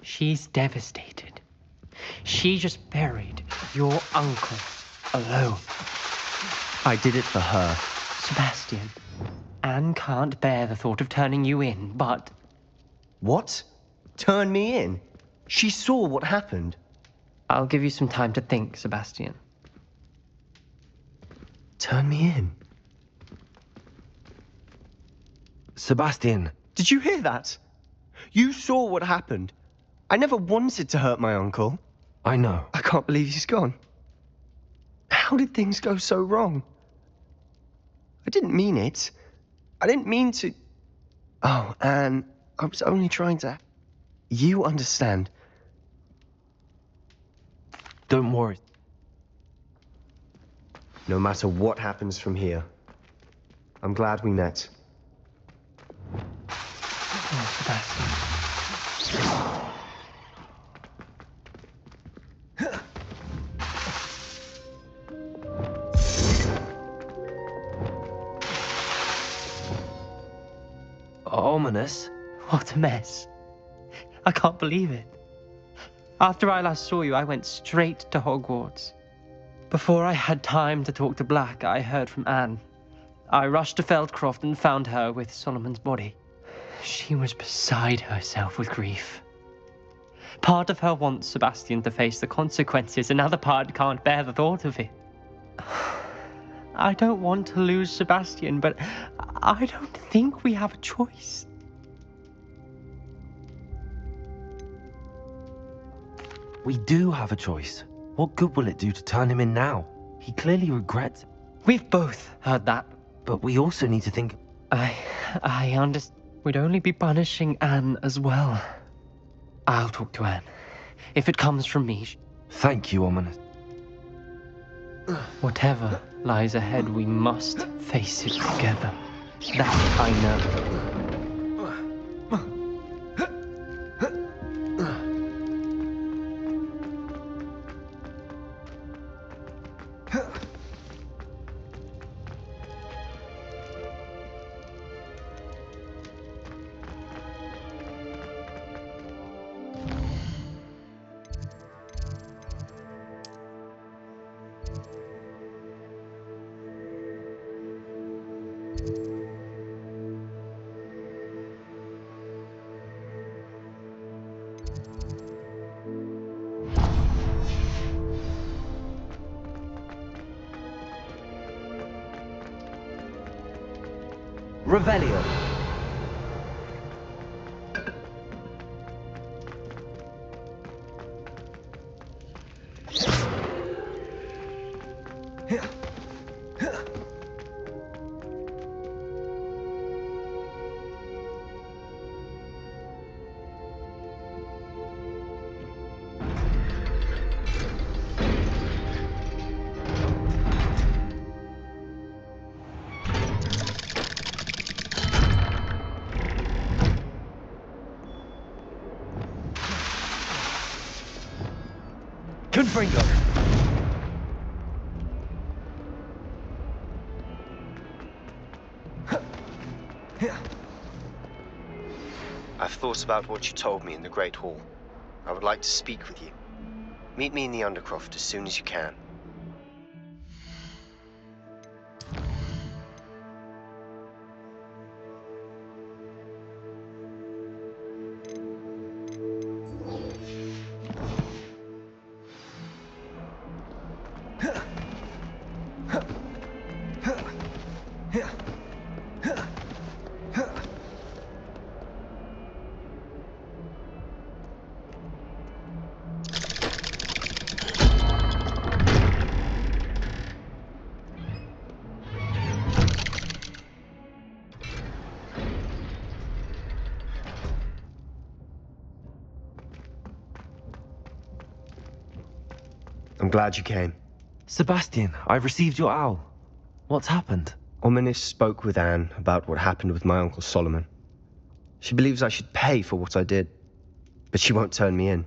She's devastated. She just buried your uncle alone. I did it for her. Sebastian, Anne can't bear the thought of turning you in, but... What? Turn me in? She saw what happened. I'll give you some time to think, Sebastian. Turn me in? Sebastian. Did you hear that? You saw what happened. I never wanted to hurt my uncle. I know. I can't believe he's gone. How did things go so wrong? I didn't mean it. I didn't mean to... Oh, Anne, I was only trying to... You understand. Don't worry. No matter what happens from here, I'm glad we met. Oh, Sebastian. Ominous? What a mess. I can't believe it. After I last saw you, I went straight to Hogwarts. Before I had time to talk to Black, I heard from Anne. I rushed to Feldcroft and found her with Solomon's body. She was beside herself with grief. Part of her wants Sebastian to face the consequences, another part can't bear the thought of it. I don't want to lose Sebastian, but I don't think we have a choice. We do have a choice. What good will it do to turn him in now? He clearly regrets it. We've both heard that. But we also need to think... I understand. We'd only be punishing Anne as well. I'll talk to Anne. If it comes from me... Thank you, Ominous. Whatever lies ahead, we must face it together. That I know. Revelio. Confringo! I've thought about what you told me in the Great Hall. I would like to speak with you. Meet me in the Undercroft as soon as you can. I'm glad you came. Sebastian, I received your owl. What's happened? Ominis spoke with Anne about what happened with my Uncle Solomon. She believes I should pay for what I did, but she won't turn me in.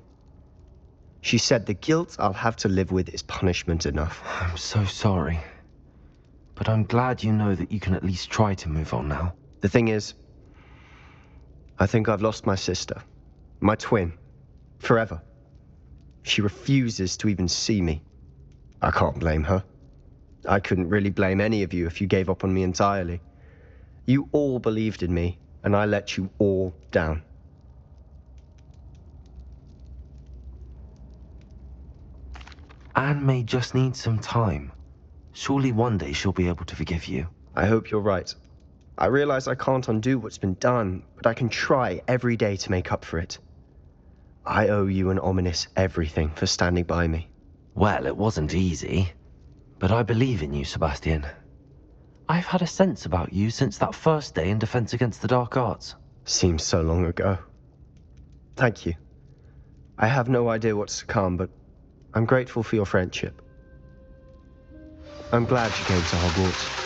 She said the guilt I'll have to live with is punishment enough. I'm so sorry. But I'm glad you know that you can at least try to move on now. The thing is, I think I've lost my sister, my twin, forever. She refuses to even see me. I can't blame her. I couldn't really blame any of you if you gave up on me entirely. You all believed in me, and I let you all down. Anne may just need some time. Surely one day she'll be able to forgive you. I hope you're right. I realize I can't undo what's been done, but I can try every day to make up for it. I owe you and Ominis everything for standing by me. Well, it wasn't easy, but I believe in you, Sebastian. I've had a sense about you since that first day in Defense Against the Dark Arts. Seems so long ago. Thank you. I have no idea what's to come, but I'm grateful for your friendship. I'm glad you came to Hogwarts.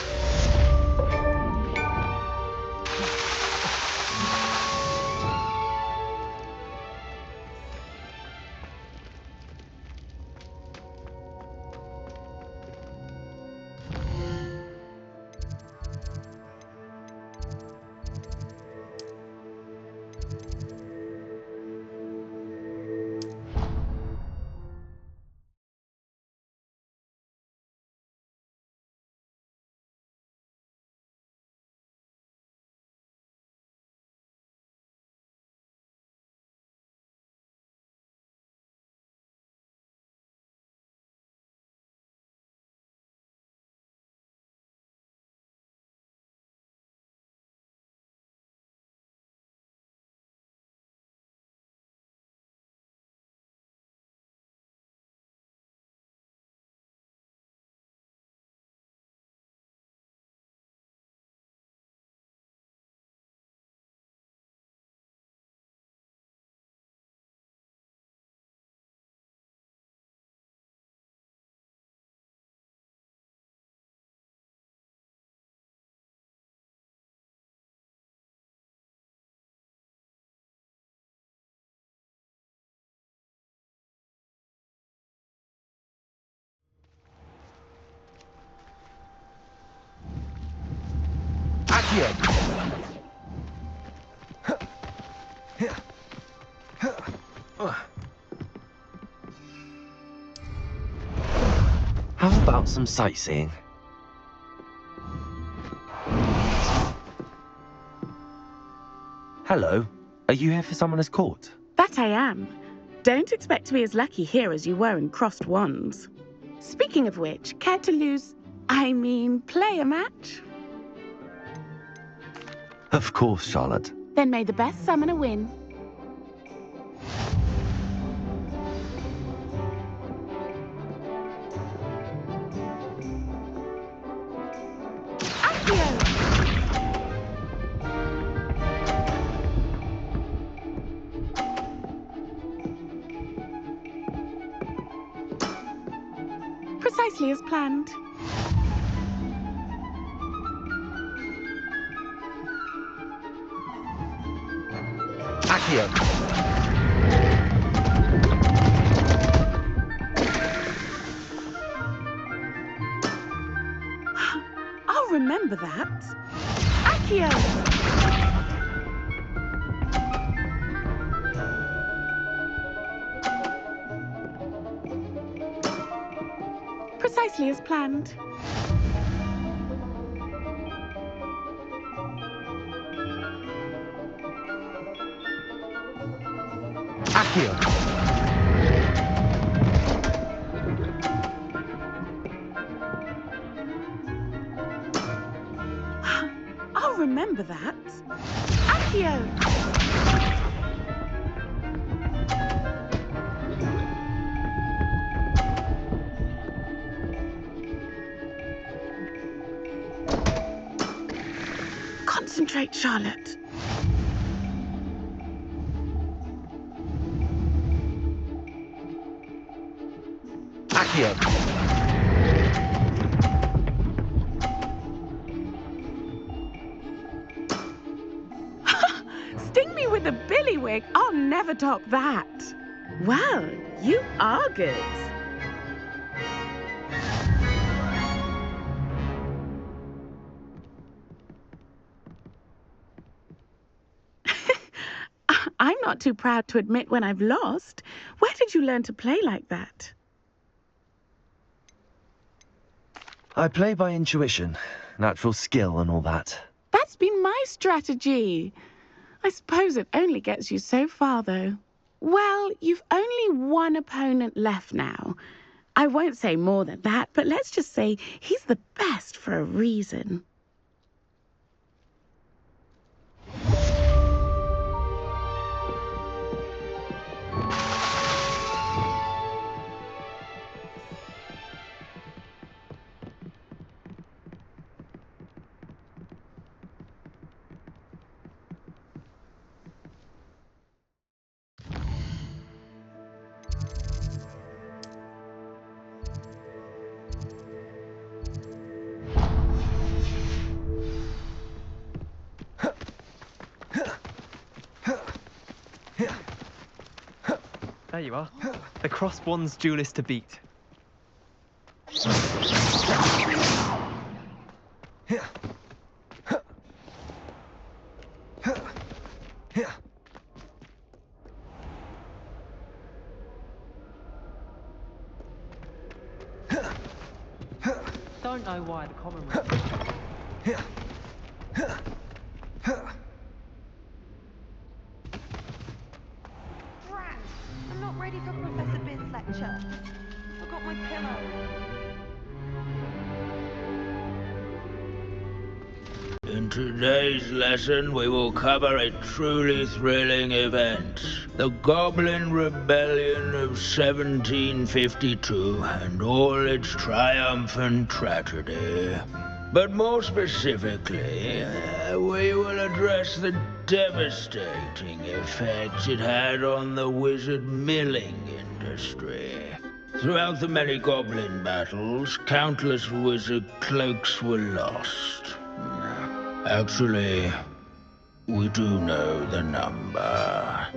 How about some sightseeing? Hello. Are you here for Summoner's Court? That I am. Don't expect to be as lucky here as you were in Crossed Wands. Speaking of which, care to play a match? Of course, Charlotte. Then may the best summoner win. Precisely as planned. Accio. remember that. Accio! Precisely as planned. Accio! I'll remember that. Accio! Concentrate, Charlotte. Accio! Sting me with a billywig. I'll never top that. Well, you are good. I'm not too proud to admit when I've lost. Where did you learn to play like that? I play by intuition, natural skill and all that. That's been my strategy. I suppose it only gets you so far, though. Well, you've only one opponent left now. I won't say more than that, but let's just say he's the best for a reason. There you are. The crossed one's duelist to beat. Don't know why the common room. Drat! I'm not ready for Professor Bidd's lecture. I forgot my pillow. In today's lesson, we will cover a truly thrilling event. The Goblin Rebellion of 1752 and all its triumphant tragedy. But more specifically, we will address the devastating effect it had on the wizard milling industry. Throughout the many goblin battles, countless wizard cloaks were lost. Actually, we do know the number.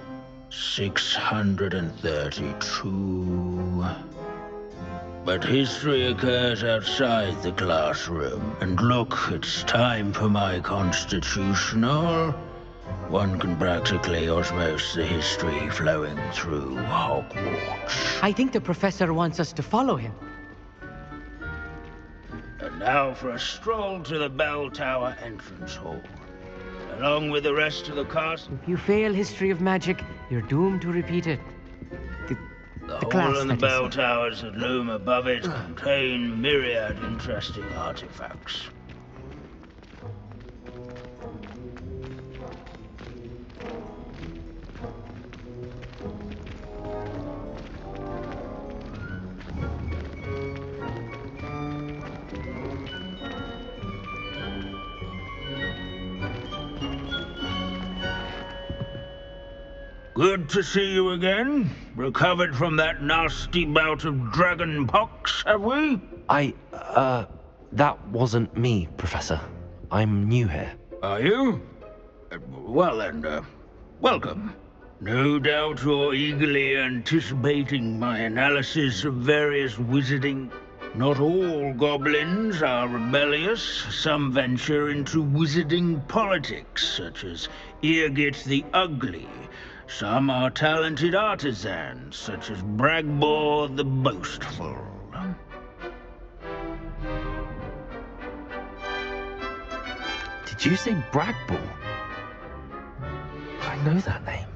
632. But history occurs outside the classroom. And look, it's time for my constitutional. One can practically osmose the history flowing through Hogwarts. I think the professor wants us to follow him. And now for a stroll to the bell tower entrance hall. Along with the rest of the cast. If you fail history of magic, you're doomed to repeat it. The hall and the bell towers that loom above it contain myriad interesting artifacts. Good to see you again. Recovered from that nasty bout of dragon pox, have we? That wasn't me, Professor. I'm new here. Are you? Well then, welcome. No doubt you're eagerly anticipating my analysis of various wizarding Not all goblins are rebellious. Some venture into wizarding politics, such as Irgit the Ugly. Some are talented artisans, such as Bragbor the Boastful. Did you say Bragbor? I know that name.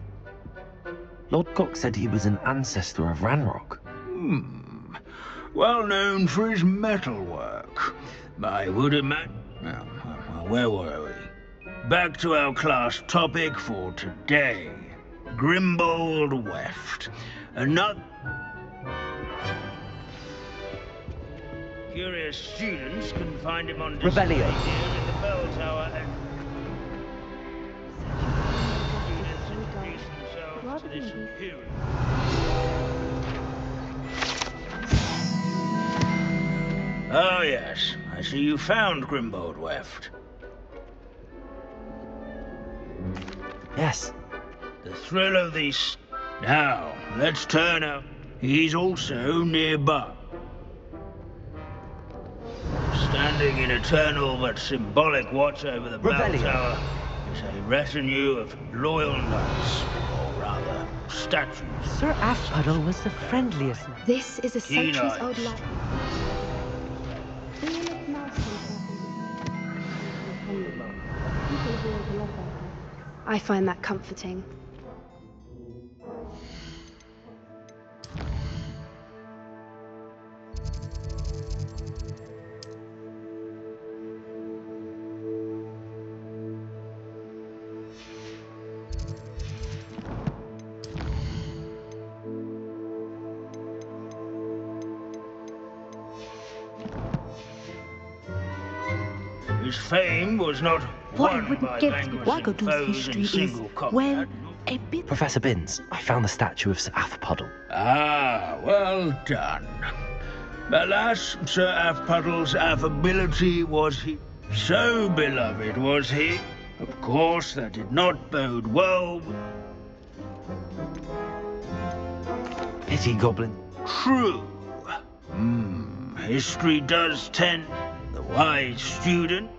Lord Gok said he was an ancestor of Ranrock. Well known for his metalwork. I would imagine... Where were we? Back to our class topic for today. Grimbold Weft. Another... Curious students can find him on display here in the bell tower and... Students introduce themselves to this imperial... Oh yes, I see you found Grimbold Weft. Yes. The thrill of these... Now, let's turn up. He's also nearby. Standing in eternal but symbolic watch over the bell tower is a retinue of loyal knights, or rather, statues. Sir Aphpuddle was the friendliest man. This is a centuries-old Keen-eyed. life. I find that comforting. His fame was not won by vanquishing foes in single combat. Professor Binns, I found the statue of Sir Aphpuddle. Ah, well done. Alas, Sir Aphpuddle's affability was he. So beloved was he. Of course, that did not bode well. Pity Goblin. True. History does tend the wise student.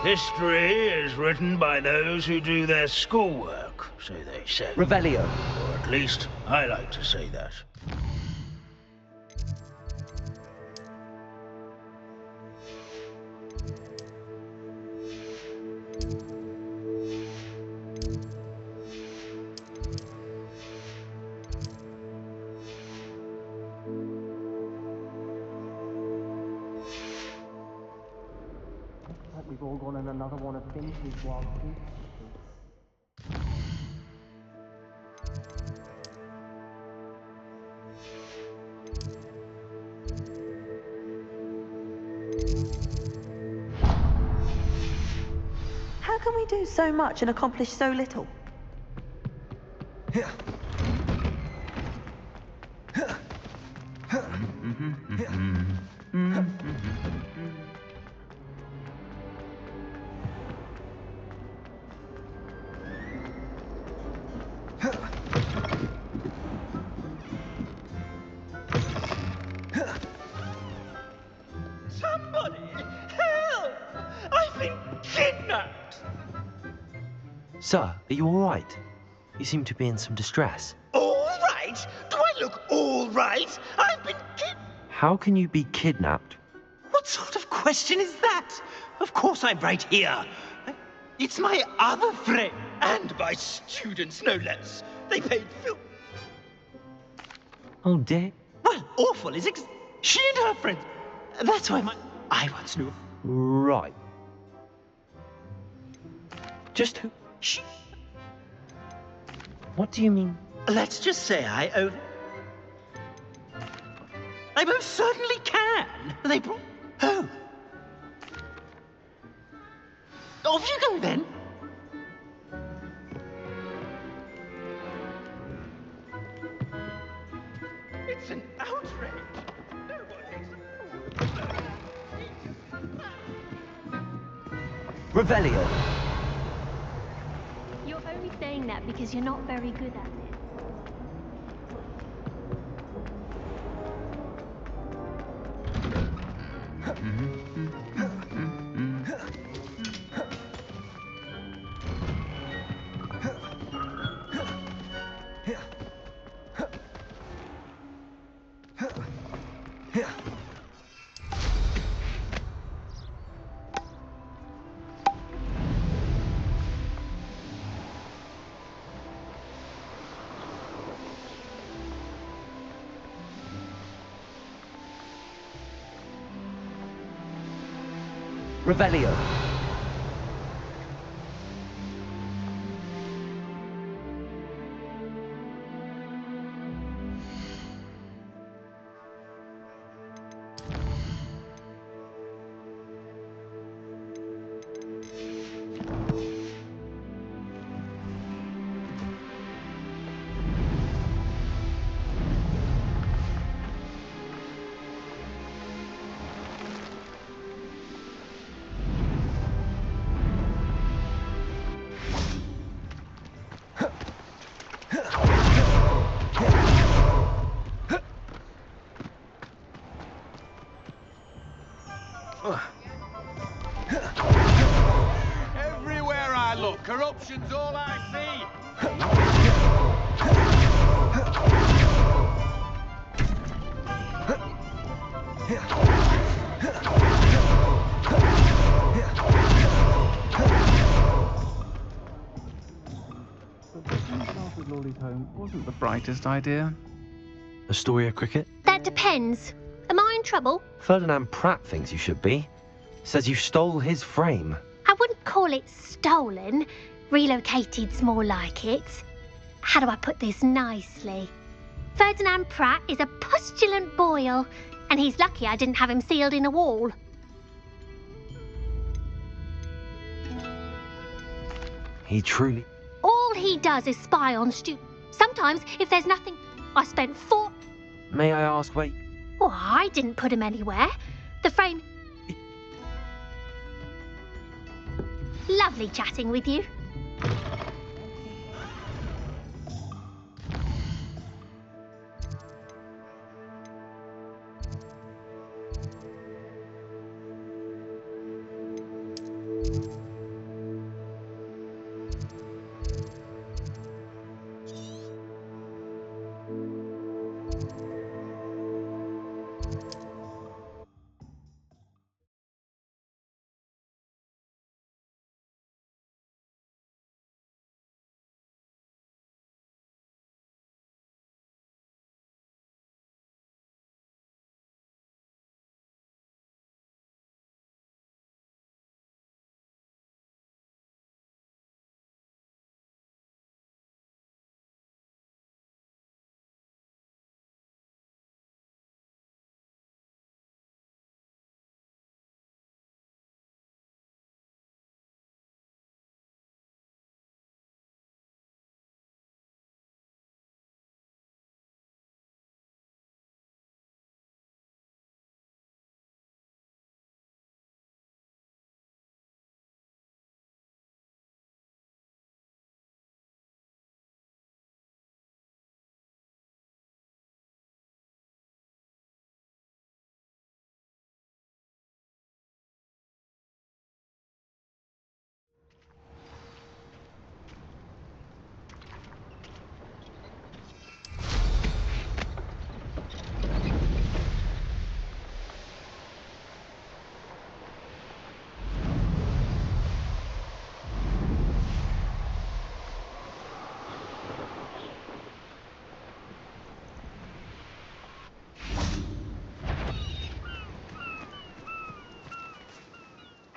History is written by those who do their schoolwork, so they say. Revelio. Or at least, I like to say that. We've all gone on another one of Finch's wild goose How can we do so much and accomplish so little? Somebody! Help! I've been kidnapped! Sir, are you all right? You seem to be in some distress. All right? Do I look all right? I've been How can you be kidnapped? What sort of question is that? Of course I'm right here. It's my other friend. And my students, no less. They paid Phil. Oh dear. Well, awful is she and her friends. That's why I once knew. Right. Just who? She. What do you mean? Let's just say I own. I most certainly can. They brought. Oh. Off you go then. It's an outrage. Revelio. You're only saying that because you're not very good at it. Revelio. Everywhere I look, corruption's all I see. With Lawley's home wasn't the brightest idea. Astoria Cricket? That depends. Am I in trouble? Ferdinand Pratt thinks you should be. Says you stole his frame. I wouldn't call it stolen. Relocated's more like it. How do I put this nicely? Ferdinand Pratt is a postulant boil, and he's lucky I didn't have him sealed in a wall. He truly... All he does is spy on Sometimes, if there's nothing, I spent 4... May I ask where... Oh, I didn't put him anywhere. The frame... Lovely chatting with you.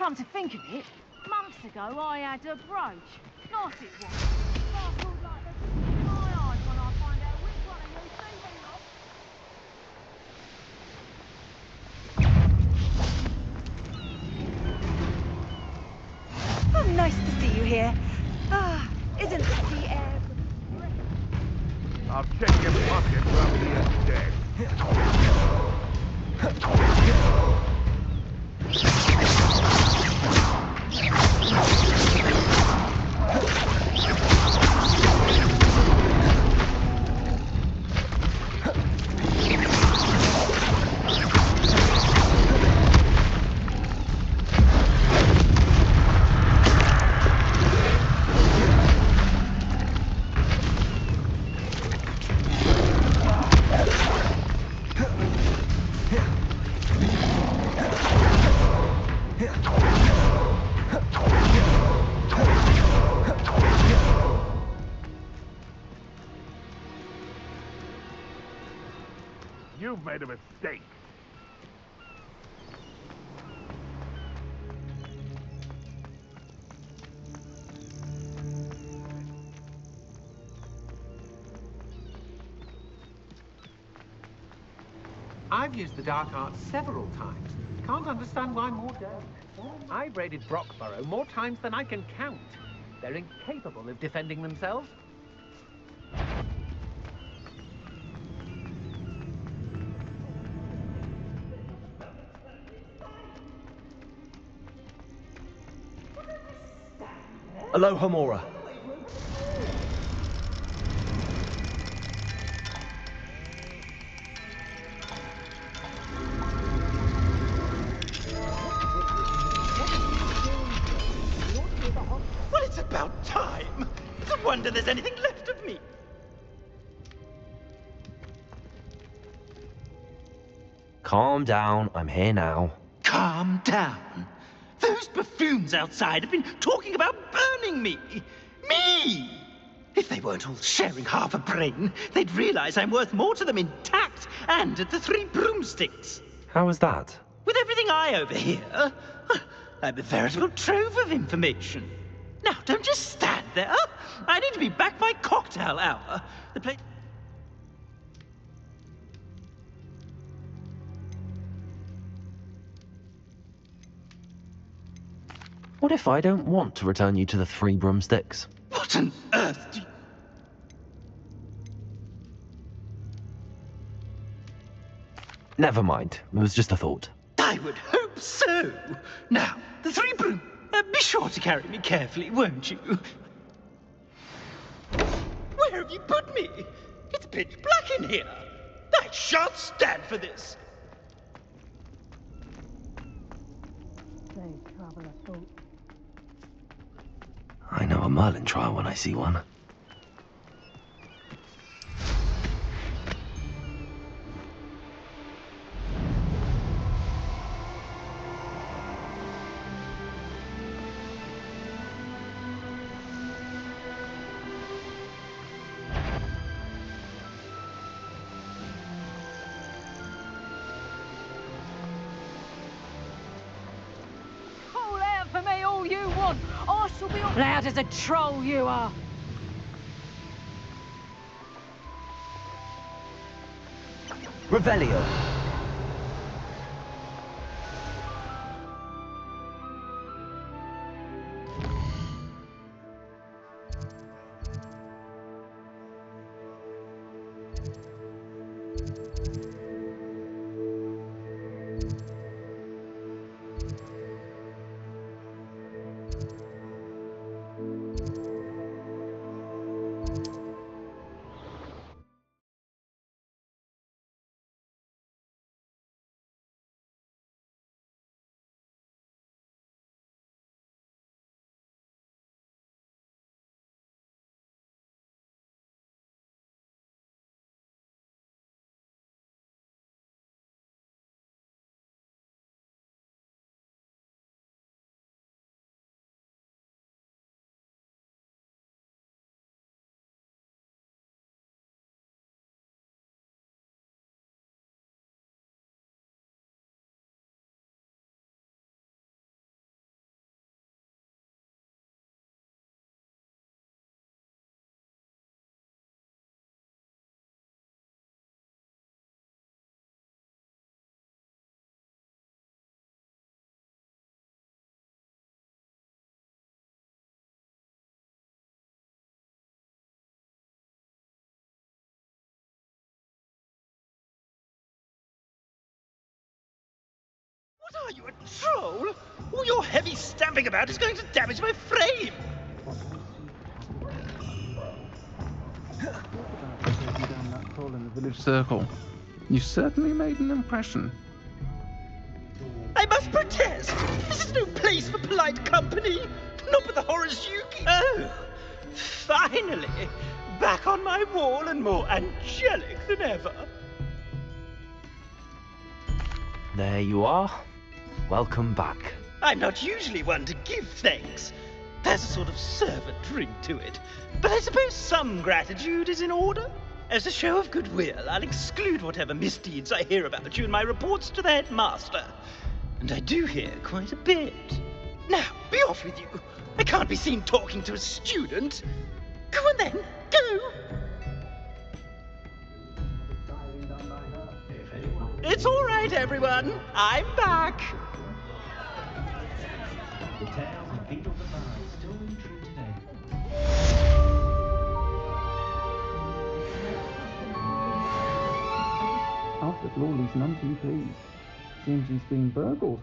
Come to think of it, months ago I had a brooch. Nice it was. Sparkled like the in my eyes when I find out which one of you Oh, nice to see you here. Ah, isn't the air... I'll check your pockets while Leah's dead. You've made a mistake. I've used the dark arts several times. Can't understand why more don't. I've raided Brockborough more times than I can count. They're incapable of defending themselves. Aloha, Mora. Well, it's about time. It's a wonder there's anything left of me. Calm down, I'm here now. Calm down. Those buffoons outside have been talking about burning me. Me! If they weren't all sharing half a brain, they'd realize I'm worth more to them intact and at the Three Broomsticks. How was that? With everything I overhear, I'm a veritable trove of information. Now, don't just stand there. I need to be back by cocktail hour. The place... What if I don't want to return you to the Three Broomsticks? What on earth do you... Never mind, it was just a thought. I would hope so. Now, the Three Broom... be sure to carry me carefully, won't you? Where have you put me? It's pitch black in here. I shan't stand for this. I know a Merlin trial when I see one. Call out for me all you want. I shall be loud as a troll, you are. Revelio. What are you, a troll? All your heavy stamping about is going to damage my frame. Down that hole in the village circle. You certainly made an impression. I must protest. This is no place for polite company. Not with the horrors you keep. Oh, finally. Back on my wall and more angelic than ever. There you are. Welcome back. I'm not usually one to give thanks. There's a sort of servant ring to it. But I suppose some gratitude is in order. As a show of goodwill, I'll exclude whatever misdeeds I hear about you in my reports to the headmaster. And I do hear quite a bit. Now, be off with you. I can't be seen talking to a student. Go on then, go! It's all right, everyone. I'm back. The tales of Beetle the Bard still ring true today. After Lawley's none too pleased. Seems he's been burgled.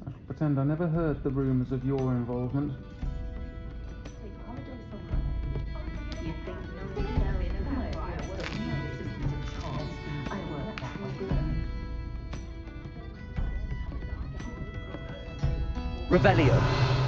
I shall pretend I never heard the rumours of your involvement. Revelio.